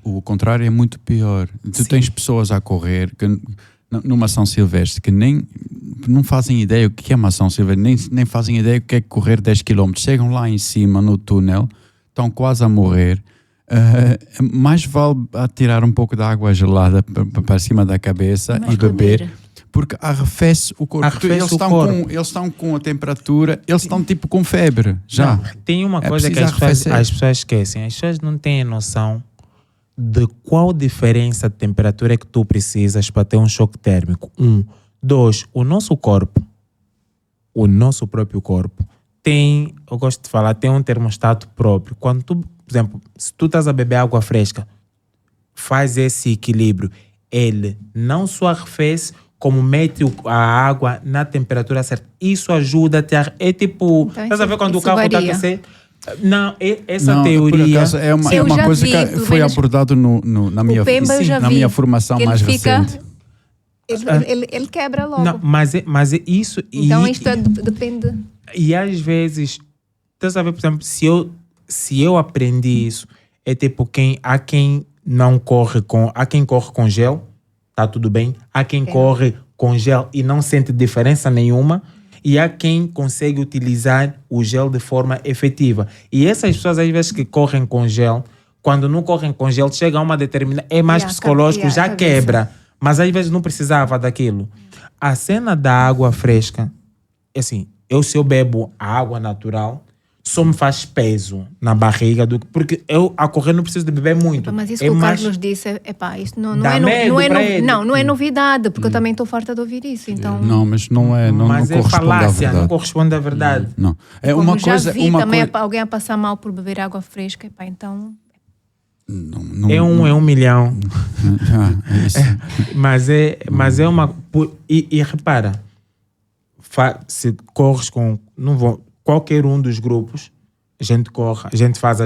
o contrário é muito pior. Tu tens pessoas a correr que, numa ação silvestre que nem não fazem ideia o que é uma ação silvestre, nem fazem ideia o que é correr 10 km. Chegam lá em cima no túnel, estão quase a morrer. Mais vale atirar um pouco de água gelada para cima da cabeça e beber, porque arrefece o corpo. Eles estão com a temperatura, eles estão tipo com febre já. Não, tem uma coisa que as pessoas esquecem. As pessoas não têm noção de qual diferença de temperatura é que tu precisas para ter um choque térmico. 1. 2. O nosso próprio corpo tem, eu gosto de falar, tem um termostato próprio. Quando tu, por exemplo, se tu estás a beber água fresca, faz esse equilíbrio. Ele não só arrefece, como mete a água na temperatura certa. Isso ajuda a ter... É tipo... Então, estás a ver quando o carro está a aquecer? Não, essa não, teoria... Acaso, é uma coisa que foi abordado na minha formação mais recente. Ele quebra logo. Não, mas é isso... Então isto depende... E às vezes... Estás a ver, por exemplo, se eu aprendi isso, é tipo há quem corre com gel, tá tudo bem. Há quem corre com gel e não sente diferença nenhuma. E há quem consegue utilizar o gel de forma efetiva. E essas pessoas, às vezes, que correm com gel, quando não correm com gel, chega a uma determinada... É mais psicológico, já quebra. Mas às vezes não precisava daquilo. A cena da água fresca, assim, se eu bebo a água natural, só me faz peso na barriga, porque eu a correr não preciso de beber muito. Mas isso que o Carlos disse, isso não é novidade, porque eu também estou farta de ouvir isso. Então... Não, mas não é, não, mas não é corresponde falácia, à verdade. não corresponde à verdade. Não. É como uma coisa, já vi também alguém a passar mal por beber água fresca, então... É um milhão. É isso. Mas é uma... E repara, se corres com... Qualquer um dos grupos, a gente corre, a gente faz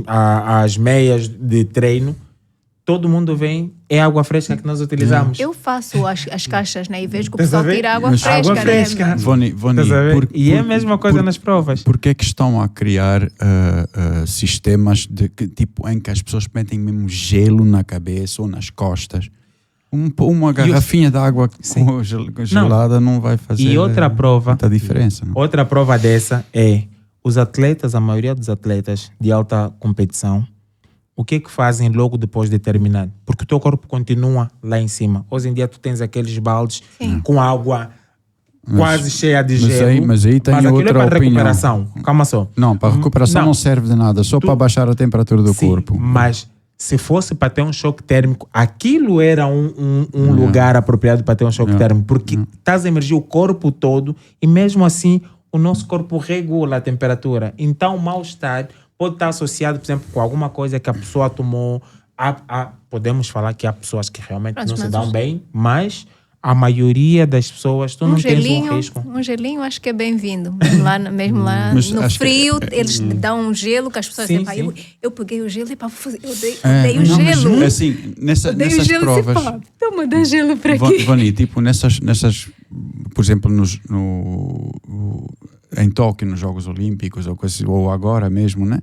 as meias de treino, todo mundo vem, é água fresca que nós utilizamos. Eu faço as caixas, né? E vejo que o pessoal tira água fresca. Água fresca. Né? Voni, e é a mesma coisa nas provas. Porque é que estão a criar sistemas em que as pessoas metem mesmo gelo na cabeça ou nas costas? Uma garrafinha de água gelada não vai fazer muita diferença. Não? Outra prova dessa é os atletas, a maioria dos atletas de alta competição, o que fazem logo depois de terminar? Porque o teu corpo continua lá em cima. Hoje em dia tu tens aqueles baldes com água quase cheia de gelo. Mas aí tem aquilo outra é para opinião. Recuperação. Calma só. Não, para recuperação não serve de nada, só para baixar a temperatura do corpo. Mas se fosse para ter um choque térmico, aquilo era um lugar apropriado para ter um choque térmico, porque estás a emergir o corpo todo e mesmo assim o nosso corpo regula a temperatura. Então o mal-estar pode estar associado, por exemplo, com alguma coisa que a pessoa tomou. Podemos falar que há pessoas que realmente não se dão bem, mas a maioria das pessoas, tu não tens um risco. Um gelinho acho que é bem-vindo. Mesmo lá no frio, eles dão um gelo que as pessoas dizem, eu peguei o gelo e eu odeio o gelo. Mas, assim, nessas provas... Toma, dá gelo para aqui. Vani, tipo, nessas, por exemplo, em Tóquio, nos Jogos Olímpicos, ou agora mesmo, né?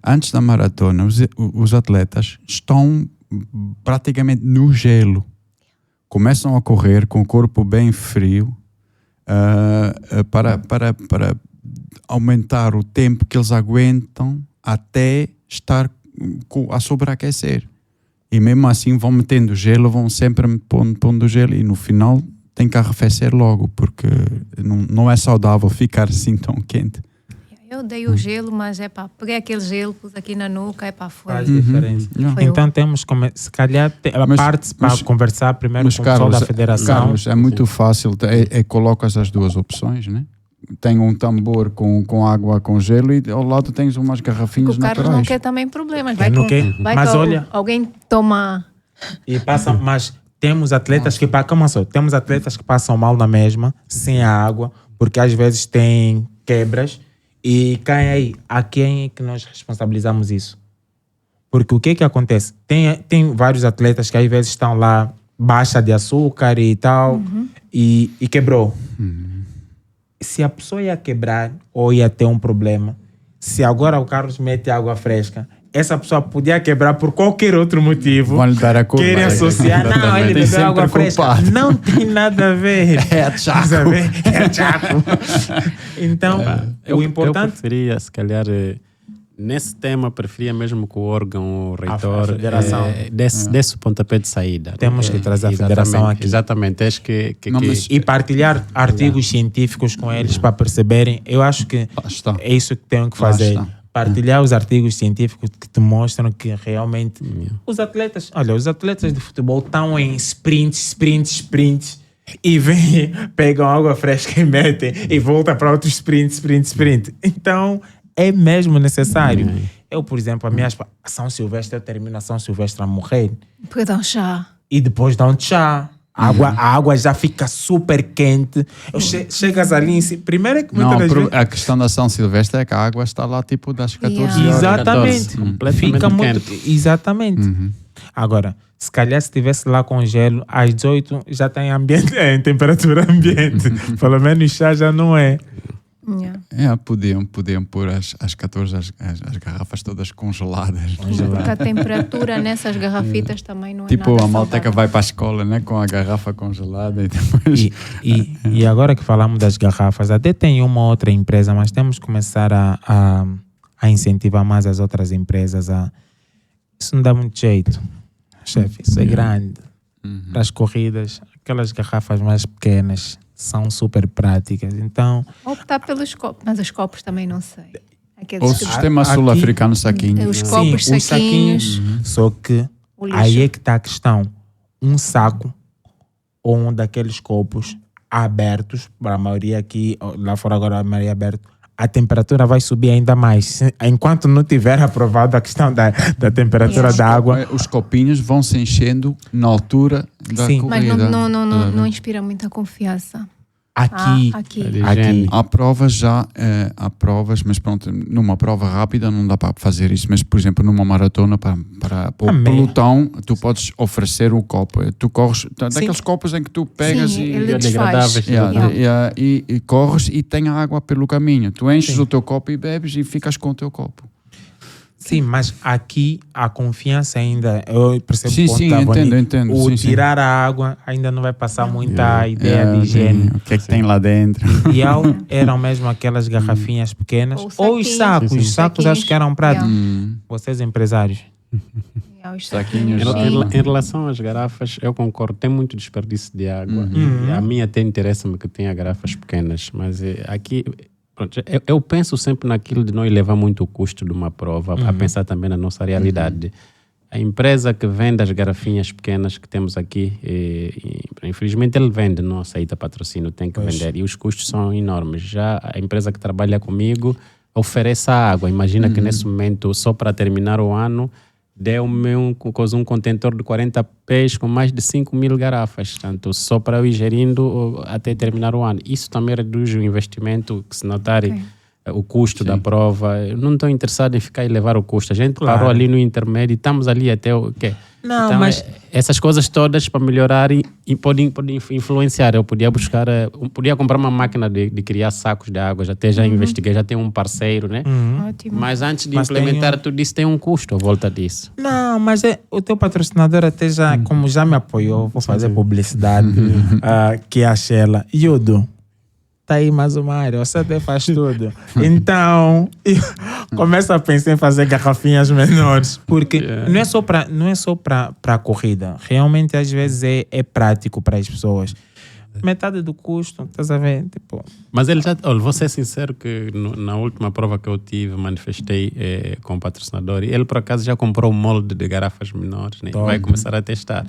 Antes da maratona, os atletas estão praticamente no gelo. Começam a correr com o corpo bem frio para aumentar o tempo que eles aguentam até estar a sobreaquecer. E mesmo assim vão metendo gelo, vão sempre pondo gelo e no final tem que arrefecer logo, porque não é saudável ficar assim tão quente. Eu dei o gelo, mas peguei aquele gelo, pus aqui na nuca, fora. Faz diferença. Então temos, se calhar, a parte para conversar primeiro com o pessoal da federação. Carlos, é muito fácil, colocas as duas opções, né? Tem um tambor com água com gelo e ao lado tens umas garrafinhas naturais. O Carlos não quer também problemas. Alguém toma... E passa, mas temos atletas temos atletas que passam mal na mesma, sem a água, porque às vezes tem quebras. E caem aí, a quem é que nós responsabilizamos isso? Porque o que acontece? Tem vários atletas que às vezes estão lá baixa de açúcar e tal, e quebrou. Se a pessoa ia quebrar ou ia ter um problema, se agora o Carlos mete água fresca, essa pessoa podia quebrar por qualquer outro motivo. Vão lhe dar a culpa. Querem associar, não, ele Tem bebeu água sempre fresca. culpado. Não tem nada a ver. É a Chaco. Sabe? É a Chaco. Então, o importante... Eu preferia, se calhar, nesse tema, preferia mesmo que o órgão, o reitor, a federação. desse o pontapé de saída. Temos que trazer a Exatamente, federação aqui. Exatamente. Acho que Não, mas- E partilhar artigos científicos com eles para perceberem. Eu acho que Lá está. é isso que tenho que Lá fazer. está. Partilhar os artigos científicos que te mostram que realmente os atletas de futebol estão em sprints e vêm, pegam água fresca e metem e voltam para outros sprint. Então é mesmo necessário. Eu, por exemplo, a São Silvestre, eu termino a São Silvestre a morrer Porque dá um chá. e depois dá um chá. A água já fica super quente. Chegas ali em cima. Primeiro é que Não, muitas vezes... a questão da São Silvestre é que a água está lá tipo das 14 Yeah. horas. Exatamente. 14, completamente Fica muito. quente. Exatamente. Agora, se calhar se estivesse lá com gelo, às 18 já está em temperatura ambiente. Pelo menos chá já não é. Yeah. Podiam pôr às 14 as garrafas todas congeladas. Porque a temperatura nessas garrafitas também não é Tipo nada a malteca saudável. vai para a escola, né? Com a garrafa congelada e depois... E agora que falamos das garrafas, até tem uma outra empresa, mas temos que começar a incentivar mais as outras empresas. Isso não dá muito jeito, chefe. Isso é grande. Para as corridas, aquelas garrafas mais pequenas são super práticas. Então, Optar pelos copos, mas os copos também não sei. Aqueles Ou o que- sistema Aqui- sul-africano saquinho. Os copos, os saquinhos. Só que O lixo. aí é que está a questão. Um saco ou um daqueles copos abertos, para a maioria aqui, lá fora agora a maioria aberto, a temperatura vai subir ainda mais. Enquanto não tiver aprovado a questão da temperatura Yeah. da água, Os copinhos vão se enchendo na altura da Sim. Mas corrida. não inspira muita confiança. aqui, Aqui. aqui. Há provas, mas pronto, numa prova rápida não dá para fazer isso, mas por exemplo numa maratona para o Também. pelotão tu podes oferecer um copo, tu corres, daqueles copos em que tu pegas Sim, e, ele biodegradáveis. desfaz. Yeah, e corres e tem a água pelo caminho, tu enches o teu copo e bebes e ficas com o teu copo. Sim, mas aqui a confiança ainda, eu percebo Sim, o ponto sim, da Vani. entendo. O Sim, sim. tirar a água ainda não vai passar muita ideia Yeah, de higiene. o que é que tem lá dentro? Ideal eram mesmo aquelas garrafinhas pequenas Ou ou os saquinhos. sacos. Sim, sim. Os sacos acho que eram práticos. Yeah. Vocês empresários. Yeah, os Saquinhos saquinhos, sim. Em relação às garrafas, eu concordo, tem muito desperdício de água. E a mim até interessa-me que tenha garrafas pequenas, mas aqui, pronto, eu penso sempre naquilo de não elevar muito o custo de uma prova, a pensar também na nossa realidade. A empresa que vende as garrafinhas pequenas que temos aqui, infelizmente ele vende, não aceita patrocínio, tem que vender, e os custos são enormes. Já a empresa que trabalha comigo oferece a água. Imagina que nesse momento, só para terminar o ano, deu-me um contentor de 40 pés com mais de 5.000 garrafas, portanto, só para eu ir gerindo até terminar o ano. Isso também reduz o investimento, que se notarem o custo da prova. Eu não estou interessado em ficar e levar o custo. A gente Claro. parou ali no intermédio e estamos ali até o quê? Não, Então, mas- essas coisas todas para melhorar e podem influenciar. Eu podia buscar, podia comprar uma máquina de criar sacos de água, já investiguei, já tenho um parceiro, né? Ótimo. Mas antes de Mas implementar tudo isso, tem um custo à volta disso. Não, mas o teu patrocinador até já, como já me apoiou, vou fazer publicidade, que é a Shella. Yudo, tá aí mais uma área, você até faz tudo. Então, eu começo a pensar em fazer garrafinhas menores, porque não é só para a corrida. Realmente, às vezes, é prático para as pessoas. Metade do custo, estás a ver? Tipo, Mas ele já, olha, vou ser sincero que na última prova que eu tive, manifestei com o patrocinador, e ele por acaso já comprou um molde de garrafas menores, né? Vai começar a testar.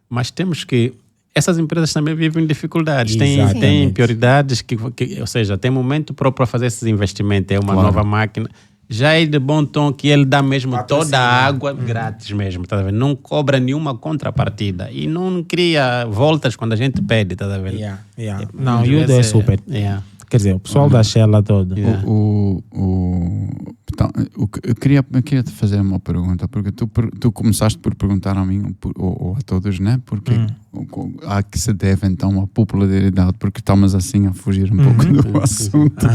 Mas temos que... Essas empresas também vivem dificuldades, têm Exatamente. prioridades, ou seja, tem momento próprio para fazer esses investimentos, é uma nova máquina. Já é de bom tom que ele dá mesmo toda a água grátis mesmo, tá vendo? Não cobra nenhuma contrapartida e não cria voltas quando a gente pede, tá vendo? Não, o Yudo é super. Quer dizer, o pessoal da Shella todo. Então, eu queria te fazer uma pergunta, porque tu começaste por perguntar a mim ou a todos, né? Porque a que se deve então a popularidade? Porque estamos assim a fugir um pouco do assunto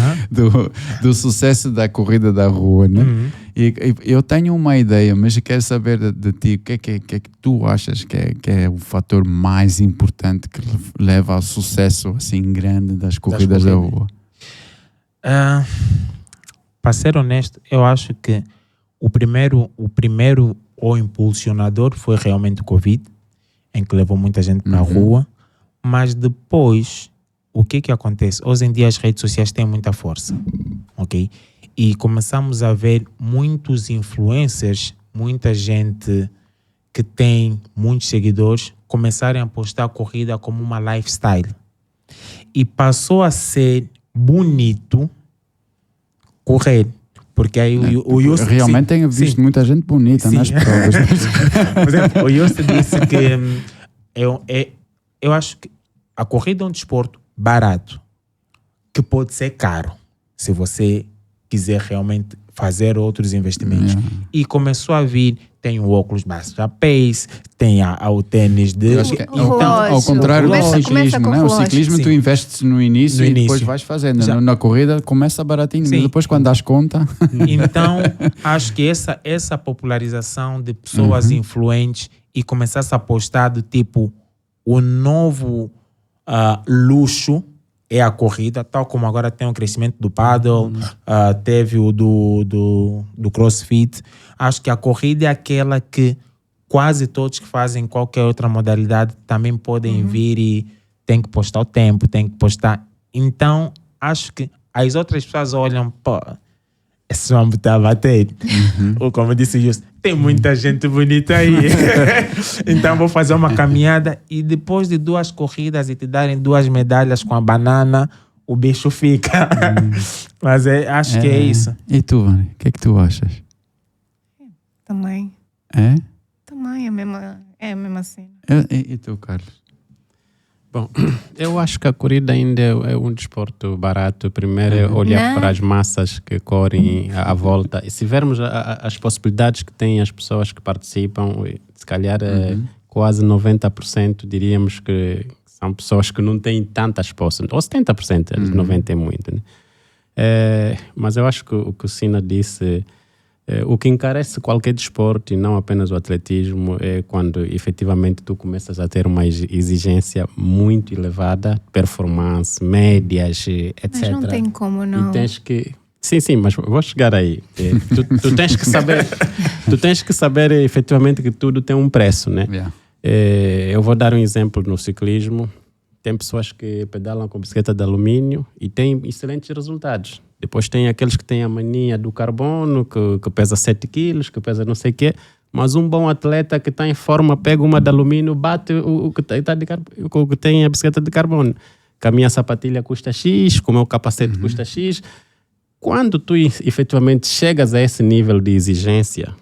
do sucesso da corrida da rua, né? E eu tenho uma ideia, mas eu quero saber de ti, o que é que tu achas que é o fator mais importante que leva ao sucesso assim grande das corridas da rua? Para ser honesto, eu acho que o primeiro o impulsionador foi realmente o Covid, em que levou muita gente para a rua, mas depois, o que acontece? Hoje em dia as redes sociais têm muita força, ok? E começamos a ver muitos influencers, muita gente que tem muitos seguidores, começarem a postar a corrida como uma lifestyle. E passou a ser bonito correr. Porque aí o Justo... Realmente tenho visto muita gente bonita nas provas. Por exemplo, o Justo disse que eu acho que a corrida é um desporto barato, que pode ser caro, se você quiser realmente fazer outros investimentos. E começou a vir, tem o óculos Bastra Pace, tem o tênis de... Ao contrário do ciclismo, né? O ciclismo tu investes no início e depois vais fazendo. Na corrida começa baratinho, mas depois quando das conta... Então, acho que essa popularização de pessoas influentes e começasse a apostar do tipo, o novo luxo é a corrida, tal como agora tem o crescimento do paddle, teve o do CrossFit. Acho que a corrida é aquela que quase todos que fazem qualquer outra modalidade também podem vir e tem que postar o tempo, tem que postar. Então, acho que as outras pessoas olham, pô, esse homem está a bater. Ou como disse o Justo, tem muita gente bonita aí. Então vou fazer uma caminhada e depois de 2 corridas e te darem 2 medalhas com a banana, o bicho fica. Mas acho que é isso. E tu, Vânia, o que é que tu achas? Também. É? Também é a mesma cena. E tu, Carlos? Bom, eu acho que a corrida ainda é um desporto barato. Primeiro é olhar para as massas que correm à volta. E se vermos as possibilidades que têm as pessoas que participam, se calhar quase 90% diríamos que são pessoas que não têm tantas posses. Ou 70%, 90% é muito. Né? Mas eu acho que o que o Sina disse... o que encarece qualquer desporto e não apenas o atletismo é quando efetivamente tu começas a ter uma exigência muito elevada, performance, médias, etc. Mas não tem como não. E tens que... Sim, mas vou chegar aí. Tu tens que saber efetivamente que tudo tem um preço, né? Eu vou dar um exemplo no ciclismo. Tem pessoas que pedalam com bicicleta de alumínio e têm excelentes resultados. Depois tem aqueles que têm a mania do carbono, que pesa 7 quilos, que pesa não sei o quê. Mas um bom atleta que está em forma, pega uma de alumínio, bate o que tem a bicicleta de carbono. Que a minha sapatilha custa X, como o meu capacete custa X. Quando tu efetivamente chegas a esse nível de exigência,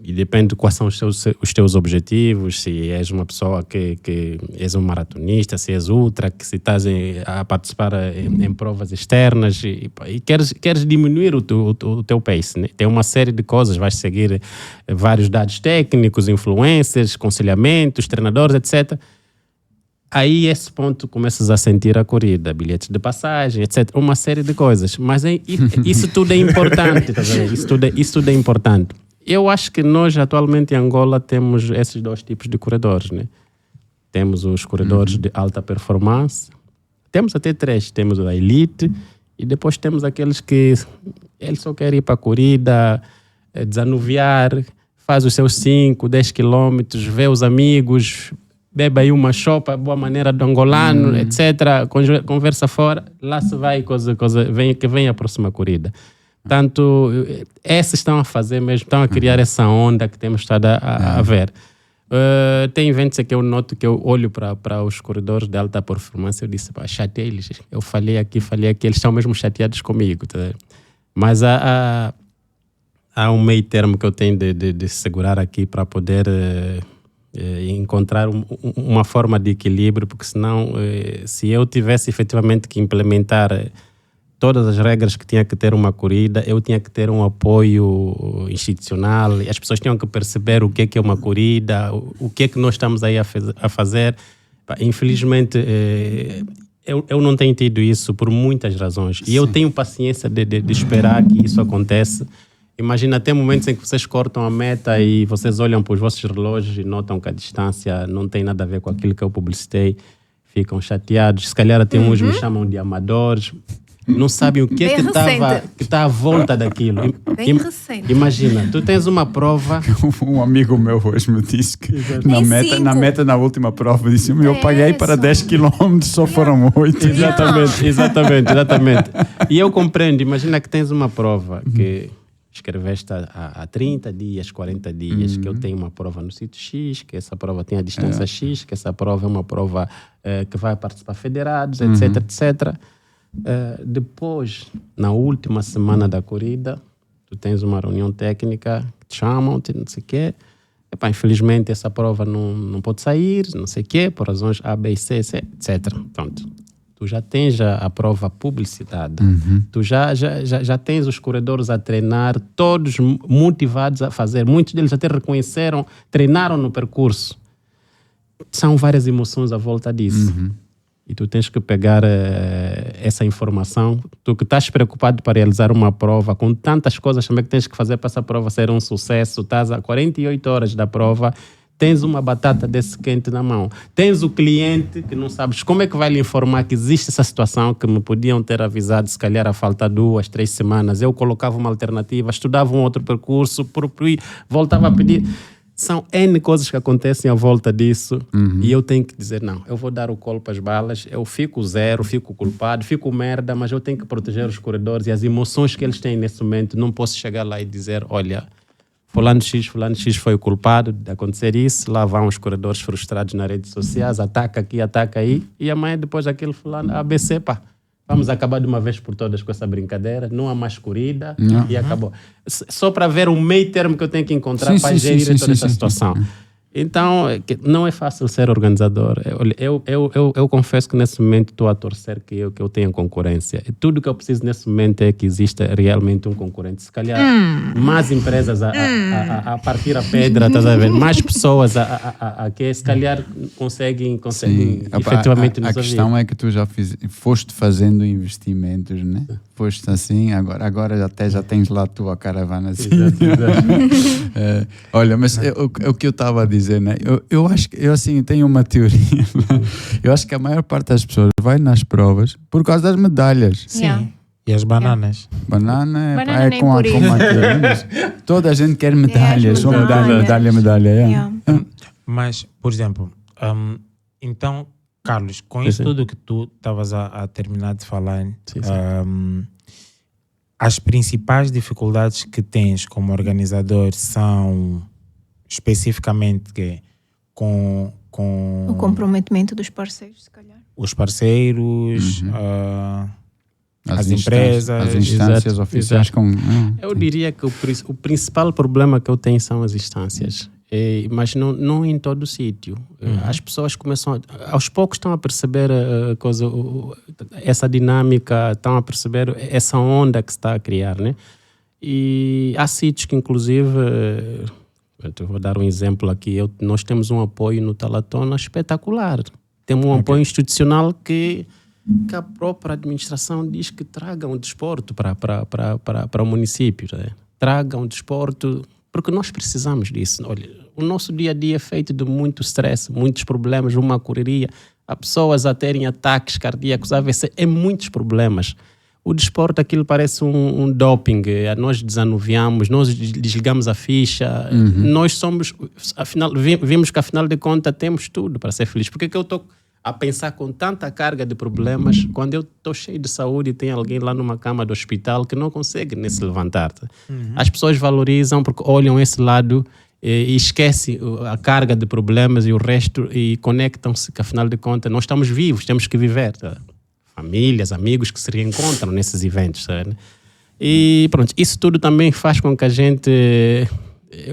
e depende de quais são os teus objetivos, se és uma pessoa que és um maratonista, se és ultra, que se estás a participar em provas externas e queres diminuir o teu pace, né? Tem uma série de coisas, vais seguir vários dados técnicos, influencers, aconselhamentos, treinadores, etc. Aí, esse ponto, começas a sentir a corrida, bilhetes de passagem, etc. Uma série de coisas. Mas isso tudo é importante, tá vendo? Isso tudo é importante. Eu acho que nós, atualmente, em Angola, temos esses 2 tipos de corredores, né? Temos os corredores de alta performance, temos até 3. Temos a elite e depois temos aqueles que eles só querem ir para a corrida, desanuviar, faz os seus 5, 10 quilômetros, vê os amigos, bebe aí uma chopa, boa maneira do angolano, etc. Conversa fora, lá se vai, vem a próxima corrida. Portanto, esses estão a fazer mesmo, estão a criar essa onda que temos estado a ver. Tem eventos que eu noto que eu olho para os corredores de alta performance, eu disse, chateei eles. Eu falei aqui, eles estão mesmo chateados comigo. Tá? Mas há um meio termo que eu tenho de segurar aqui para poder encontrar uma forma de equilíbrio, porque senão, se eu tivesse efetivamente que implementar todas as regras que tinha que ter uma corrida, eu tinha que ter um apoio institucional, e as pessoas tinham que perceber o que é uma corrida, o que é que nós estamos aí a fazer. Infelizmente, eu não tenho tido isso por muitas razões. E eu tenho paciência de esperar que isso aconteça. Imagina, tem momentos em que vocês cortam a meta e vocês olham para os vossos relógios e notam que a distância não tem nada a ver com aquilo que eu publicitei. Ficam chateados. Se calhar até uns me chamam de amadores. Não sabem o que é que está à volta daquilo. Bem recente. Imagina, tu tens uma prova. Um amigo meu hoje me disse que na última prova disse: eu paguei para 10 km, só foram 8. Exatamente. E eu compreendo. Imagina que tens uma prova que escreveste há 30 dias, 40 dias, que eu tenho uma prova no sítio X, que essa prova tem a distância X, que essa prova é uma prova que vai participar federados, etc. Depois, na última semana da corrida, tu tens uma reunião técnica, te chamam, não sei o quê. Infelizmente, essa prova não pode sair, não sei o quê, por razões A, B, C, etc. Pronto. Tu já tens a prova publicitada. Tu já tens os corredores a treinar, todos motivados a fazer. Muitos deles até reconheceram, treinaram no percurso. São várias emoções à volta disso. E tu tens que pegar essa informação. Tu que estás preocupado para realizar uma prova, com tantas coisas também que tens que fazer para essa prova ser um sucesso. Estás a 48 horas da prova, tens uma batata desse quente na mão. Tens o cliente que não sabes como é que vai lhe informar que existe essa situação, que me podiam ter avisado, se calhar a falta 2, 3 semanas. Eu colocava uma alternativa, estudava um outro percurso, voltava a pedir. São N coisas que acontecem à volta disso e eu tenho que dizer, não, eu vou dar o colo para as balas, eu fico zero, fico culpado, fico merda, mas eu tenho que proteger os corredores e as emoções que eles têm nesse momento. Não posso chegar lá e dizer, olha, fulano X foi o culpado de acontecer isso, lá vão os corredores frustrados nas redes sociais, ataca aqui, ataca aí, e amanhã depois aquele fulano, ABC, vamos acabar de uma vez por todas com essa brincadeira, não há mais corrida e acabou. Só para ver o meio termo que eu tenho que encontrar para gerir toda essa situação. Então, não é fácil ser organizador. Eu confesso que nesse momento estou a torcer que eu tenha concorrência. Tudo que eu preciso nesse momento é que exista realmente um concorrente. Se calhar mais empresas a partir a pedra, estás a ver? Mais pessoas que se calhar conseguem efetivamente nos ouvir. A questão é que tu já foste fazendo investimentos, né? Foste assim, agora até já tens lá a tua caravana assim. Exato. Olha, mas o que eu estava a dizer, né? Eu acho que eu assim tenho uma teoria. Eu acho que a maior parte das pessoas vai nas provas por causa das medalhas. Sim. E as bananas? Banana nem com por isso. toda a gente quer medalhas. Só medalha. Mas, por exemplo, então, Carlos, com isso tudo que tu estavas a terminar de falar, as principais dificuldades que tens como organizador são especificamente com o comprometimento dos parceiros, se calhar. Os parceiros, as empresas, as instâncias oficiais. Eu diria que o principal problema que eu tenho são as instâncias. Mas não em todo o sítio. As pessoas aos poucos estão a perceber essa dinâmica, estão a perceber essa onda que se está a criar, né? E há sítios que, inclusive, eu vou dar um exemplo aqui, nós temos um apoio no Talatona espetacular. Temos um apoio institucional que a própria administração diz que tragam o desporto para o município. Né? Tragam o desporto, porque nós precisamos disso. Olha, o nosso dia a dia é feito de muito stress, muitos problemas, uma correria, há pessoas a terem ataques cardíacos, AVC, muitos problemas. O desporto, aquilo parece um doping, nós desanuviamos, nós desligamos a ficha, nós somos, vimos que afinal de contas temos tudo para ser feliz. Porque que eu estou a pensar com tanta carga de problemas quando eu estou cheio de saúde e tem alguém lá numa cama do hospital que não consegue nem se levantar? As pessoas valorizam porque olham esse lado e esquecem a carga de problemas e o resto e conectam-se que afinal de contas nós estamos vivos, temos que viver. Famílias, amigos que se reencontram nesses eventos. Sabe? E pronto, isso tudo também faz com que a gente...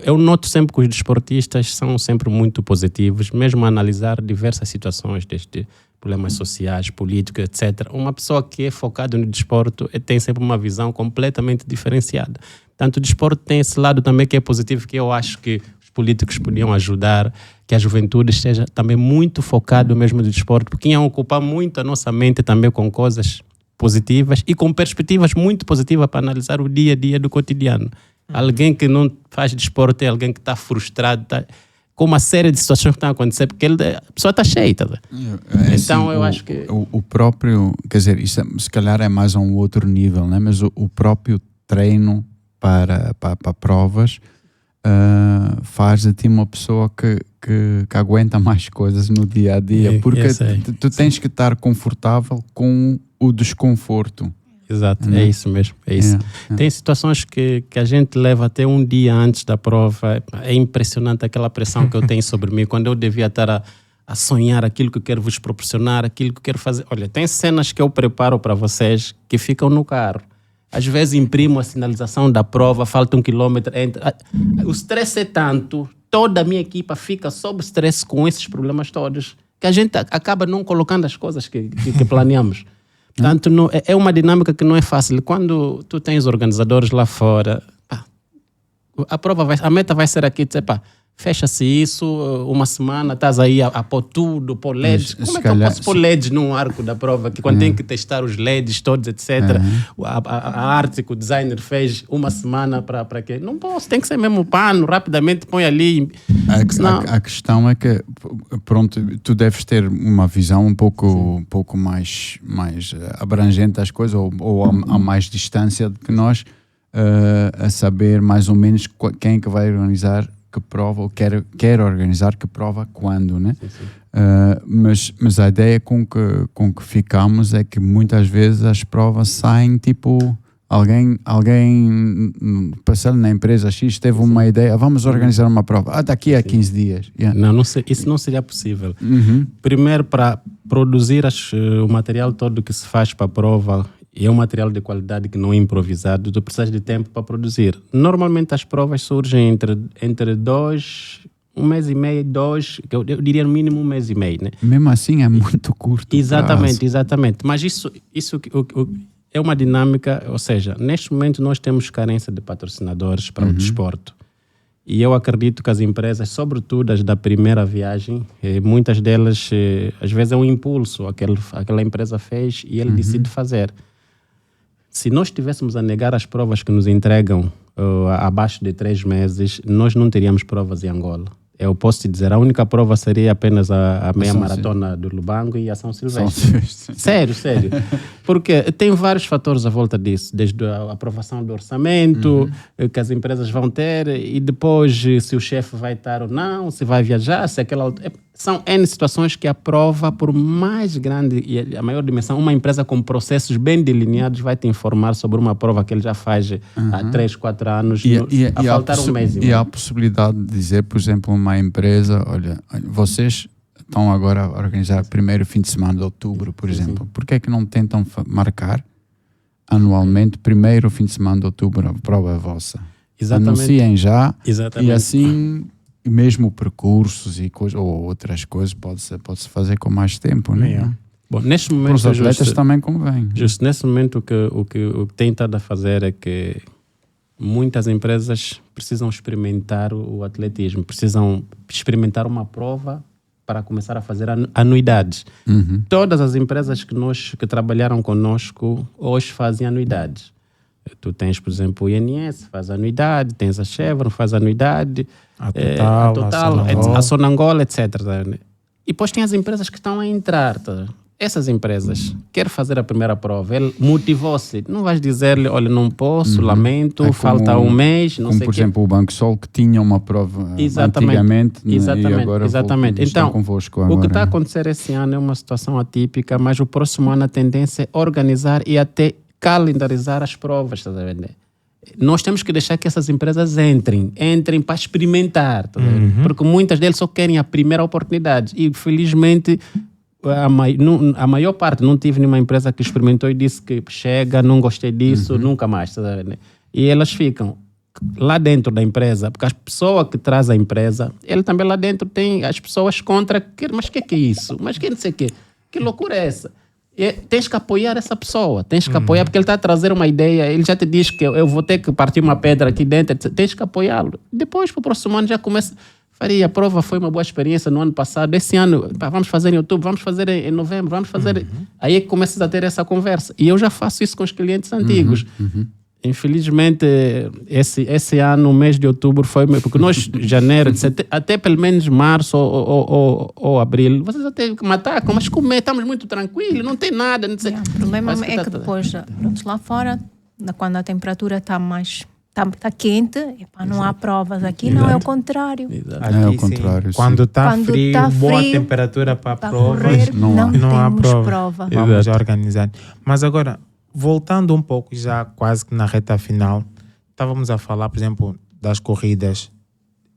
Eu noto sempre que os desportistas são sempre muito positivos, mesmo a analisar diversas situações, desde problemas sociais, políticos, etc. Uma pessoa que é focada no desporto tem sempre uma visão completamente diferenciada. Tanto o desporto tem esse lado também que é positivo, que eu acho que os políticos podiam ajudar que a juventude esteja também muito focada mesmo no desporto, porque iam ocupar muito a nossa mente também com coisas positivas e com perspectivas muito positivas para analisar o dia a dia do cotidiano. Alguém que não faz desporto é alguém que está frustrado, com uma série de situações que estão a acontecer, porque a pessoa está cheia. Tá? Então eu acho que... O próprio, quer dizer, isso se calhar é mais a um outro nível, né? Mas o próprio treino para provas faz de ti uma pessoa que aguenta mais coisas no dia a dia, porque tu tens que estar confortável com o desconforto. Exato, é isso mesmo, é isso. Tem situações que a gente leva até um dia antes da prova. É impressionante aquela pressão que eu tenho sobre mim, quando eu devia estar a sonhar aquilo que eu quero vos proporcionar, aquilo que eu quero fazer. Olha, tem cenas que eu preparo para vocês que ficam no carro. Às vezes imprimo a sinalização da prova, falta 1 quilômetro. O stress é tanto, toda a minha equipa fica sob stress com esses problemas todos, que a gente acaba não colocando as coisas que planeamos. Portanto, é uma dinâmica que não é fácil. Quando tu tens organizadores lá fora, a meta vai ser aqui, dizer, fecha-se isso, uma semana, estás aí a pôr tudo, pôr LEDs. Como é que eu posso pôr LEDs num arco da prova? Que quando tem que testar os LEDs todos, etc. A arte que o designer fez uma semana para quê? Não posso, tem que ser mesmo pano, rapidamente põe ali. A questão é que, pronto, tu deves ter uma visão um pouco mais abrangente das coisas, ou a mais distância do que nós, a saber mais ou menos quem é que vai organizar que prova, ou quer organizar que prova quando, né? Mas a ideia com que ficamos é que muitas vezes as provas saem tipo, alguém passando na empresa X teve uma ideia, vamos organizar uma prova, daqui a 15 dias. Não sei, isso não seria possível. Primeiro, para produzir o material todo que se faz para a prova, e é um material de qualidade que não é improvisado, tu precisas de tempo para produzir. Normalmente as provas surgem entre 2, 1 mês e meio, 2, eu diria no mínimo 1 mês e meio, né? Mesmo assim é muito curto. Exatamente. Mas isso é uma dinâmica, ou seja, neste momento nós temos carência de patrocinadores para o desporto. E eu acredito que as empresas, sobretudo as da primeira viagem, muitas delas, às vezes é um impulso, aquela empresa fez e ele decide fazer. Se nós estivéssemos a negar as provas que nos entregam abaixo de 3 meses, nós não teríamos provas em Angola. Eu posso te dizer, a única prova seria apenas a meia maratona do Lubango e a São Silvestre. Sério. Porque tem vários fatores à volta disso, desde a aprovação do orçamento, que as empresas vão ter, e depois se o chefe vai estar ou não, se vai viajar, se aquela... São N situações que a prova, por mais grande e a maior dimensão, uma empresa com processos bem delineados vai te informar sobre uma prova que ele já faz há 3, 4 anos, a faltar um mês e meio. E há a possibilidade de dizer, por exemplo, uma empresa, olha, vocês estão agora a organizar o primeiro fim de semana de outubro, por exemplo. Por que é que não tentam marcar anualmente, primeiro fim de semana de outubro, a prova é vossa? Exatamente. Anunciem já. Exatamente. E assim... mesmo percursos e ou outras coisas pode-se fazer com mais tempo, né? Bom, neste momento, para os atletas também convém. Justo nesse momento o que tem estado a fazer é que muitas empresas precisam experimentar o atletismo, precisam experimentar uma prova para começar a fazer anuidades. Todas as empresas que trabalharam conosco hoje fazem anuidades. Tu tens, por exemplo, o INS, faz anuidade, tens a Chevron, faz anuidade, a Total, a Sonangol, etc. E depois tem as empresas que estão a entrar. Essas empresas querem fazer a primeira prova, ele motivou-se. Não vais dizer-lhe, olha, não posso, lamento, falta um mês, não sei o quê. Por exemplo, o Banco Sol, que tinha uma prova antigamente e agora estão convosco. O que está a acontecer esse ano é uma situação atípica, mas o próximo ano a tendência é organizar e até calendarizar as provas, tá vendo? Nós temos que deixar que essas empresas entrem para experimentar, tá vendo? Porque muitas deles só querem a primeira oportunidade e felizmente a maior parte, não tive nenhuma empresa que experimentou e disse que chega, não gostei disso, nunca mais, tá vendo? E elas ficam lá dentro da empresa, porque a pessoa que traz a empresa, ele também lá dentro tem as pessoas contra, mas o que é isso? Mas que não sei o quê? Que loucura é essa? tens que apoiar essa pessoa, tens que apoiar, porque ele está a trazer uma ideia, ele já te diz que eu vou ter que partir uma pedra aqui dentro, tens que apoiá-lo. Depois, para o próximo ano, já começa. Faria, a prova foi uma boa experiência no ano passado. Esse ano, vamos fazer em outubro, vamos fazer em novembro, vamos fazer. Aí é que começas a ter essa conversa. E eu já faço isso com os clientes antigos. Infelizmente, esse ano, o mês de outubro, foi. Porque nós, janeiro, até pelo menos março ou abril, vocês até me atacam, mas como estamos muito tranquilos, não tem nada. Não sei. O problema é que depois, pronto, lá fora, quando a temperatura está mais. Está quente, não há provas. Aqui não, é o contrário. Aqui, é o contrário. Quando está Quando frio, tá boa frio, temperatura para para provas, correr, não há temos prova. Vamos já organizar. Mas agora, voltando um pouco já quase que na reta final, estávamos a falar, por exemplo, das corridas.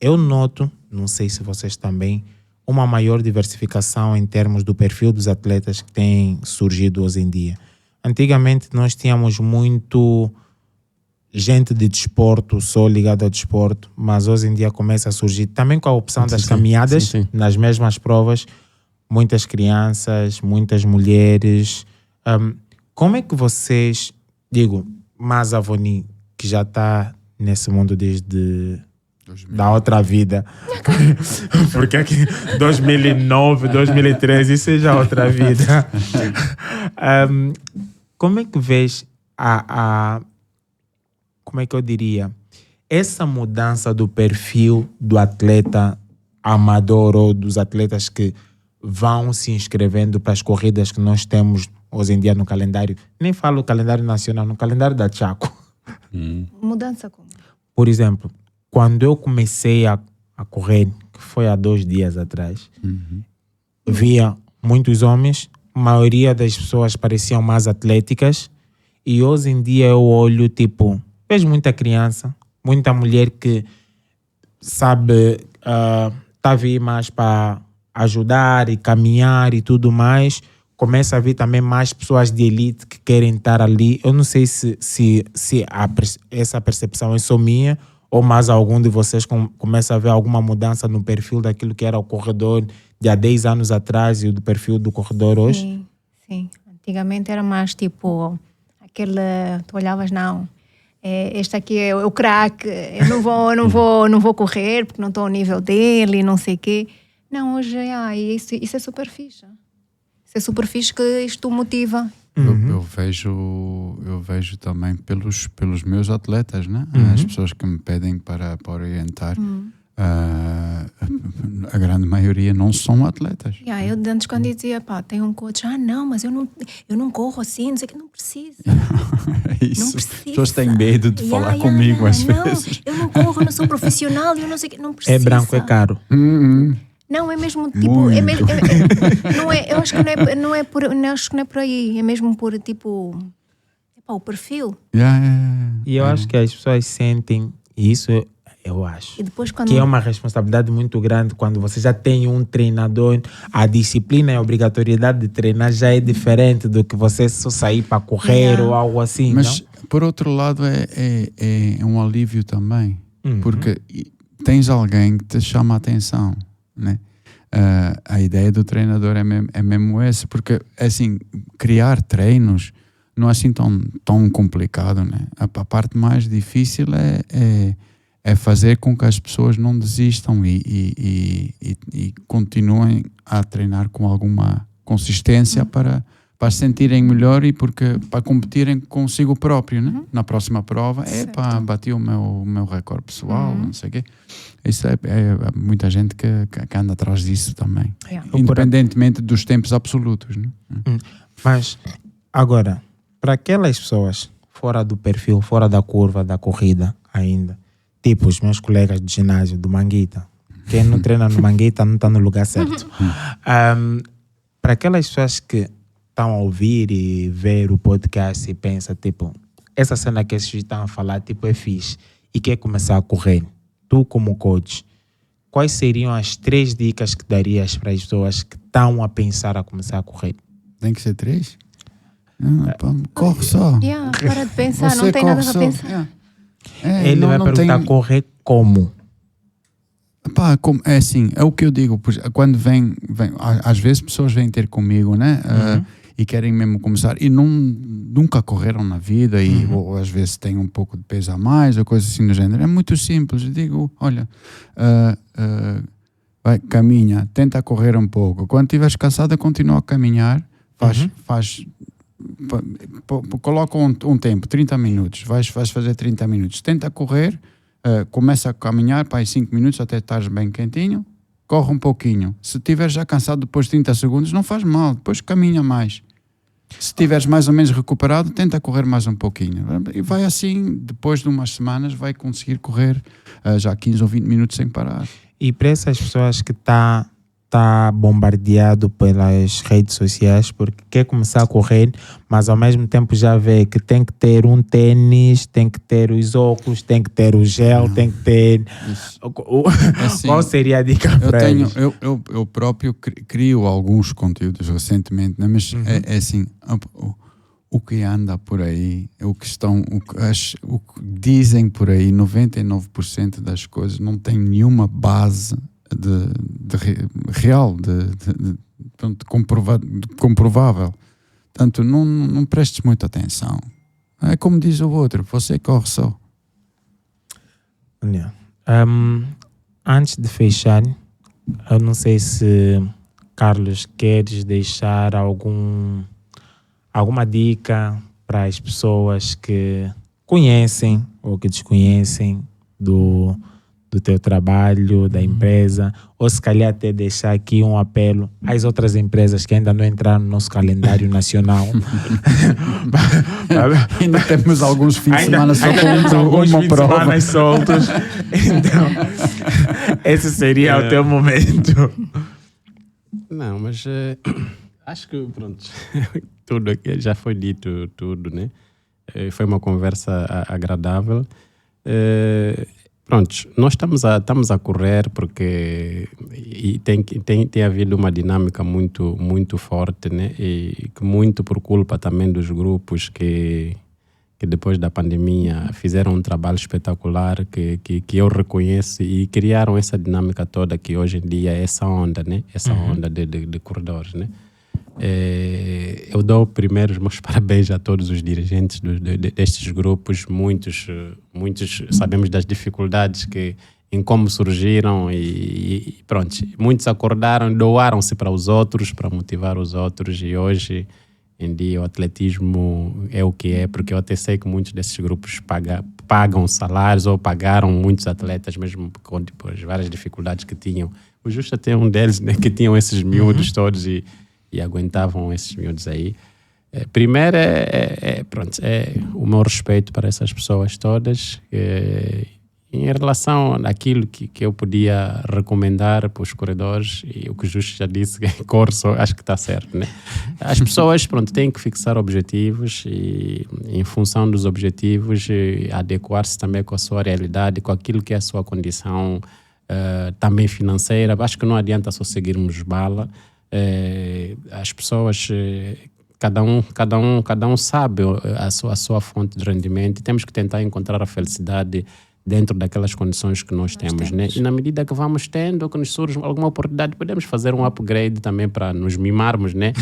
Eu noto, não sei se vocês também, uma maior diversificação em termos do perfil dos atletas que tem surgido hoje em dia. Antigamente nós tínhamos muito gente de desporto, só ligada ao desporto, mas hoje em dia começa a surgir, também com a opção das caminhadas, nas mesmas provas, muitas crianças, muitas mulheres. Como é que vocês, mas a Voni, que já está nesse mundo desde da outra vida, porque aqui 2009, 2013, isso é já outra vida. Como é que vês como é que eu diria, essa mudança do perfil do atleta amador ou dos atletas que vão se inscrevendo para as corridas que nós temos hoje em dia no calendário? Nem falo calendário nacional, no calendário da Chaco. Mudança como? Por exemplo, quando eu comecei a correr, que foi há 2 dias atrás, via muitos homens, a maioria das pessoas pareciam mais atléticas, e hoje em dia eu olho, vejo muita criança, muita mulher que sabe, tá a vir mais para ajudar e caminhar e tudo mais. Começa a vir também mais pessoas de elite que querem estar ali. Eu não sei se essa percepção é só minha ou mais algum de vocês começa a ver alguma mudança no perfil daquilo que era o corredor de há 10 anos atrás e do perfil do corredor hoje. Sim. Antigamente era mais aquele, tu olhavas, não, este aqui é o craque, eu não vou correr porque não estou ao nível dele, não sei o quê. Não, hoje isso é super fixe. Isso é super fixe, que isto motiva. Eu vejo também pelos meus atletas, né? As pessoas que me pedem para orientar. A grande maioria não são atletas. Eu antes, quando dizia, tem um coach, não, mas eu não corro assim, não sei o que, não precisa. Isso. Não precisa. As pessoas têm medo de falar comigo às vezes. Eu não corro, não sou profissional, eu não sei o que, não precisa. É branco, é caro. Não, é mesmo eu acho que não é por aí, é mesmo por o perfil. E eu acho que as pessoas sentem isso. Eu acho e depois, que é uma responsabilidade muito grande quando você já tem um treinador. A disciplina e a obrigatoriedade de treinar já é diferente do que você só sair para correr ou algo assim. Mas, não? Por outro lado, é um alívio também. Porque tens alguém que te chama a atenção, né? A ideia do treinador é mesmo essa. Porque, assim, criar treinos não é assim tão complicado, né? A parte mais difícil é fazer com que as pessoas não desistam e continuem a treinar com alguma consistência para se sentirem melhor e para competirem consigo próprio, né? Na próxima prova, bati o meu recorde pessoal, não sei o quê. Isso é muita gente que anda atrás disso também, independentemente dos tempos absolutos, né? Mas agora, para aquelas pessoas fora do perfil, fora da curva da corrida ainda, tipo os meus colegas do ginásio, do Manguita. Quem não treina no Manguita não está no lugar certo. Para aquelas pessoas que estão a ouvir e ver o podcast e pensam, essa cena que esses estão a falar, é fixe, e quer começar a correr, tu como coach, quais seriam as 3 dicas que darias para as pessoas que estão a pensar a começar a correr? Tem que ser 3? Corre só. Para de pensar, não tem nada para pensar. Ele vai perguntar correr como? É assim, é o que eu digo, quando vem às vezes pessoas vêm ter comigo, né? e querem mesmo começar e nunca correram na vida ou às vezes têm um pouco de peso a mais ou coisa assim do género, é muito simples. Eu digo, olha, vai, caminha, tenta correr um pouco, quando estiveres cansada continua a caminhar, coloca um tempo, 30 minutos, vais fazer 30 minutos, tenta correr, começa a caminhar para 5 minutos até estares bem quentinho, corre um pouquinho, se estiveres já cansado depois de 30 segundos não faz mal, depois caminha mais, se estiveres mais ou menos recuperado tenta correr mais um pouquinho e vai assim, depois de umas semanas vai conseguir correr já 15 ou 20 minutos sem parar. E para essas pessoas que tá bombardeado pelas redes sociais porque quer começar a correr, mas ao mesmo tempo já vê que tem que ter um tênis, tem que ter os óculos, tem que ter o gel, tem que ter... Assim, qual seria a dica para eles? Eu próprio crio alguns conteúdos recentemente, né? Mas é assim, o que anda por aí, o que dizem por aí, 99% das coisas não tem nenhuma base real, comprovável. Portanto, não prestes muita atenção. É como diz o outro, você corre só. Antes de fechar, eu não sei se, Carlos, queres deixar alguma dica para as pessoas que conhecem ou que desconhecem do teu trabalho, da empresa, ou se calhar até deixar aqui um apelo às outras empresas que ainda não entraram no nosso calendário nacional. Ainda temos alguns fins de semana só com uma prova. Soltos. Então, esse seria o teu momento. Não, mas acho que pronto, tudo aqui já foi dito, tudo, né? Foi uma conversa agradável. Pronto, nós estamos a correr porque tem havido uma dinâmica muito, muito forte, né? E que muito por culpa também dos grupos que depois da pandemia fizeram um trabalho espetacular que eu reconheço e criaram essa dinâmica toda que hoje em dia é essa onda, né? Essa onda de corredores, né? Eu dou primeiro os meus parabéns a todos os dirigentes destes grupos. Muitos sabemos das dificuldades em como surgiram e pronto, muitos acordaram, doaram-se para os outros, para motivar os outros, e hoje em dia o atletismo é o que é, porque eu até sei que muitos desses grupos pagam salários ou pagaram muitos atletas mesmo com as várias dificuldades que tinham. O Justo até um deles, né, que tinham esses miúdos todos e aguentavam esses miúdos aí. Primeiro pronto, o meu respeito para essas pessoas todas. Em relação àquilo que eu podia recomendar para os corredores, e o que o Justo já disse, que corre só, acho que está certo, né? As pessoas, pronto, têm que fixar objetivos e, em função dos objetivos, adequar-se também com a sua realidade, com aquilo que é a sua condição também financeira. Acho que não adianta só seguirmos bala. As pessoas, cada um sabe a sua fonte de rendimento, e temos que tentar encontrar a felicidade dentro daquelas condições que nós temos, né? E na medida que vamos tendo, que nos surge alguma oportunidade, podemos fazer um upgrade também para nos mimarmos, né?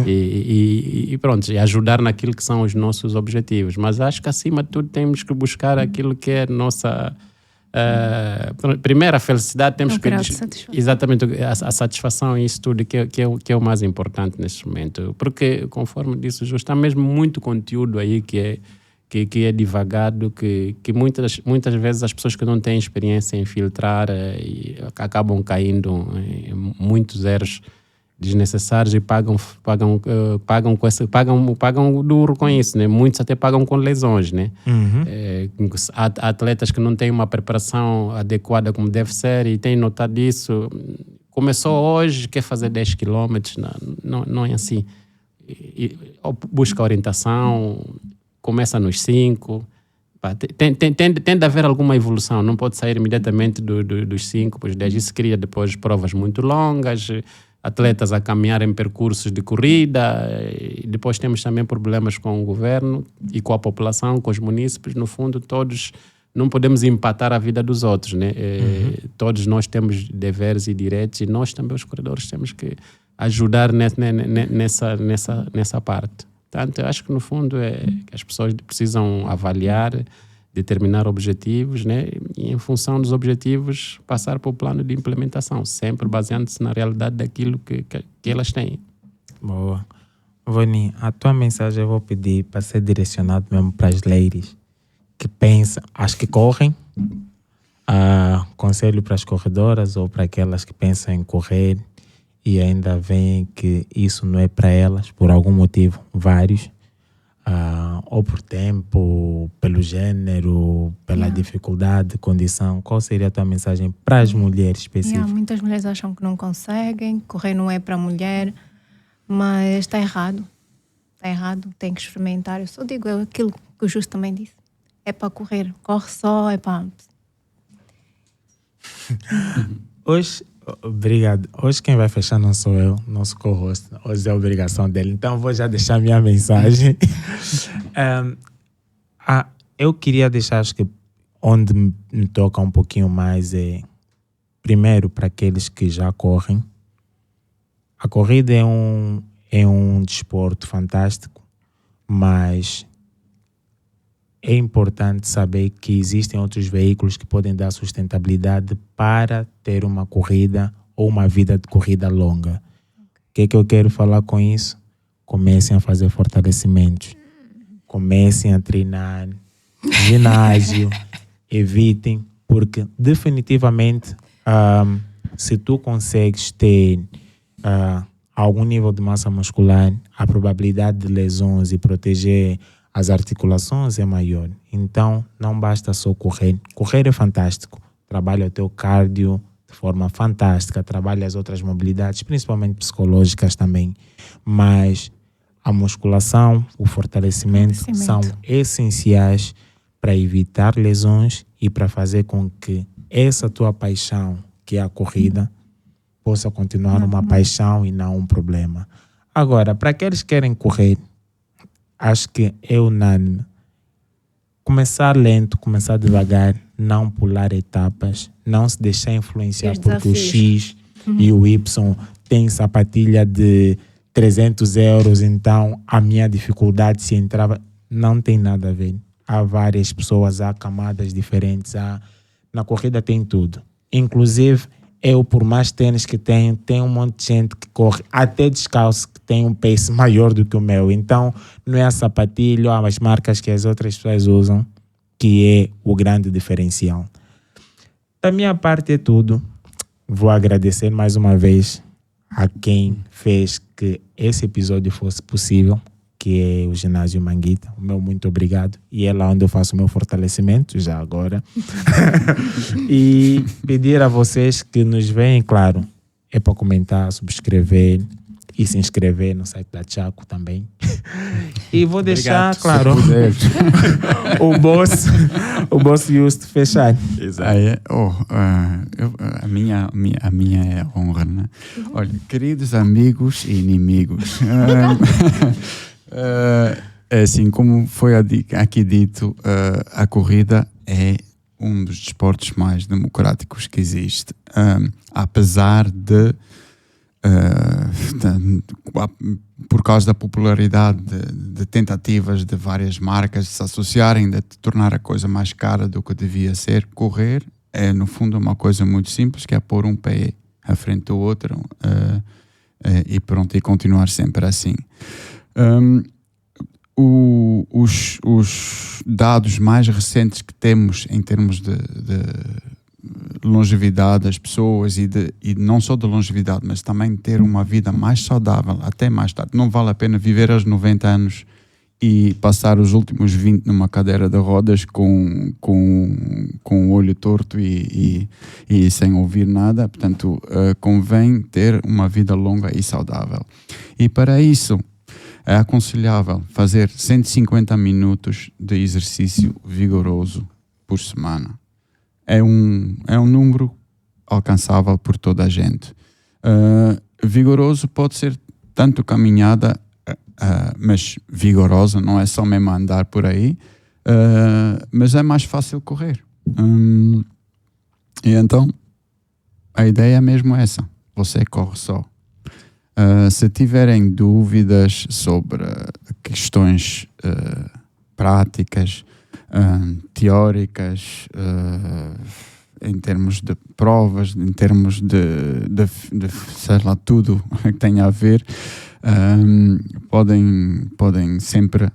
E pronto, e ajudar naquilo que são os nossos objetivos. Mas acho que acima de tudo temos que buscar aquilo que é nossa... primeiro a felicidade, temos que exatamente a satisfação e isso tudo que é o mais importante neste momento, porque conforme disse o Justo, está mesmo muito conteúdo aí que é divagado, que muitas vezes as pessoas que não têm experiência em filtrar acabam caindo em muitos erros desnecessários e pagam duro com isso, né? Muitos até pagam com lesões, né? Há atletas que não têm uma preparação adequada como deve ser e têm notado isso. Começou hoje, quer fazer 10 km, não é assim. Busca orientação, começa nos 5. Tende a haver alguma evolução, não pode sair imediatamente dos 5 para os 10. Isso cria depois provas muito longas, atletas a caminhar em percursos de corrida, e depois temos também problemas com o governo e com a população, com os munícipes. No fundo, todos não podemos empatar a vida dos outros, né? Todos nós temos deveres e direitos, e nós também, os corredores, temos que ajudar nessa parte. Portanto, eu acho que no fundo que as pessoas precisam avaliar, determinar objetivos, né? E em função dos objetivos passar para o plano de implementação, sempre baseando-se na realidade daquilo que elas têm. Boa. Voni, a tua mensagem eu vou pedir para ser direcionado mesmo para as ladies que pensam, as que correm, conselho para as corredoras ou para aquelas que pensam em correr e ainda veem que isso não é para elas, por algum motivo, vários, ou por tempo, pelo gênero, pela dificuldade, condição. Qual seria a tua mensagem para as mulheres específicas? Muitas mulheres acham que não conseguem, correr não é para a mulher, mas está errado. Está errado, tem que experimentar. Eu só digo aquilo que o Justo também disse. É para correr, corre só, é para... Hoje, obrigado. Hoje quem vai fechar não sou eu, nosso co-host. Hoje é a obrigação dele. Então vou já deixar minha mensagem. Eu queria deixar, acho que onde me toca um pouquinho mais é, primeiro, para aqueles que já correm. A corrida é um desporto fantástico, mas é importante saber que existem outros veículos que podem dar sustentabilidade para ter uma corrida ou uma vida de corrida longa. O que é que eu quero falar com isso? Comecem a fazer fortalecimentos. Comecem a treinar. Ginásio. Evitem, porque definitivamente se tu consegues ter algum nível de massa muscular, a probabilidade de lesões e proteger as articulações é maior. Então, não basta só correr. Correr é fantástico. Trabalha o teu cardio de forma fantástica. Trabalha as outras mobilidades, principalmente psicológicas também. Mas a musculação, o fortalecimento são essenciais para evitar lesões e para fazer com que essa tua paixão, que é a corrida, possa continuar uma paixão e não um problema. Agora, para aqueles que querem correr, acho que é unânime. Começar lento, começar devagar, não pular etapas, não se deixar influenciar porque o X e o Y tem sapatilha de 300 euros, então a minha dificuldade se entrava. Não tem nada a ver. Há várias pessoas, há camadas diferentes, na corrida tem tudo. Inclusive, eu, por mais tênis que tenho, tem um monte de gente que corre até descalço, que tem um pace maior do que o meu. Então, não é a sapatilha ou as marcas que as outras pessoas usam que é o grande diferencial. Da minha parte é tudo. Vou agradecer mais uma vez a quem fez que esse episódio fosse possível, que é o Ginásio Manguita. O meu muito obrigado. E é lá onde eu faço o meu fortalecimento, já agora. E pedir a vocês que nos veem, claro, é para comentar, subscrever e se inscrever no site da Chaco também. E vou deixar, claro, o boss Justo fechar. A minha é honra, né? Olha, queridos amigos e inimigos, assim como foi aqui dito, a corrida é um dos desportos mais democráticos que existe, apesar de por causa da popularidade de tentativas de várias marcas de se associarem, de tornar a coisa mais cara do que devia ser. Correr é no fundo uma coisa muito simples, que é pôr um pé à frente do outro e pronto, e continuar sempre assim. Os dados mais recentes que temos em termos de longevidade das pessoas e não só de longevidade, mas também ter uma vida mais saudável, até mais tarde. Não vale a pena viver aos 90 anos e passar os últimos 20 numa cadeira de rodas com o olho torto e sem ouvir nada. Portanto, convém ter uma vida longa e saudável. E para isso é aconselhável fazer 150 minutos de exercício vigoroso por semana. É um número alcançável por toda a gente. Vigoroso pode ser tanto caminhada, mas vigorosa, não é só mesmo andar por aí, mas é mais fácil correr. E então, a ideia é mesmo essa. Você corre só. Se tiverem dúvidas sobre questões práticas, teóricas, em termos de provas, em termos de sei lá, tudo que tenha a ver, podem sempre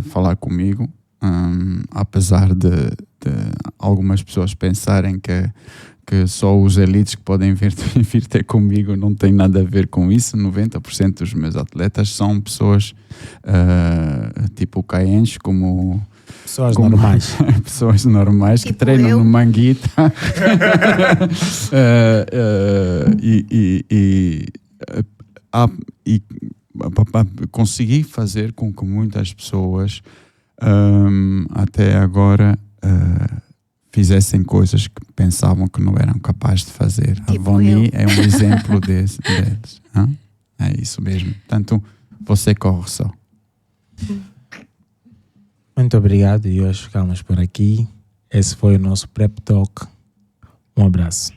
falar comigo, apesar de algumas pessoas pensarem que só os elites que podem vir ter comigo. Não tem nada a ver com isso. 90% dos meus atletas são pessoas tipo Caenche, como normais. pessoas normais tipo que treinam eu. no Manguita. Consegui fazer com que muitas pessoas até agora fizessem coisas que pensavam que não eram capazes de fazer. Tipo a Voni eu. é um exemplo deles. É isso mesmo. Portanto, você corre só. Muito obrigado e hoje ficamos por aqui. Esse foi o nosso Prep Talk. Um abraço.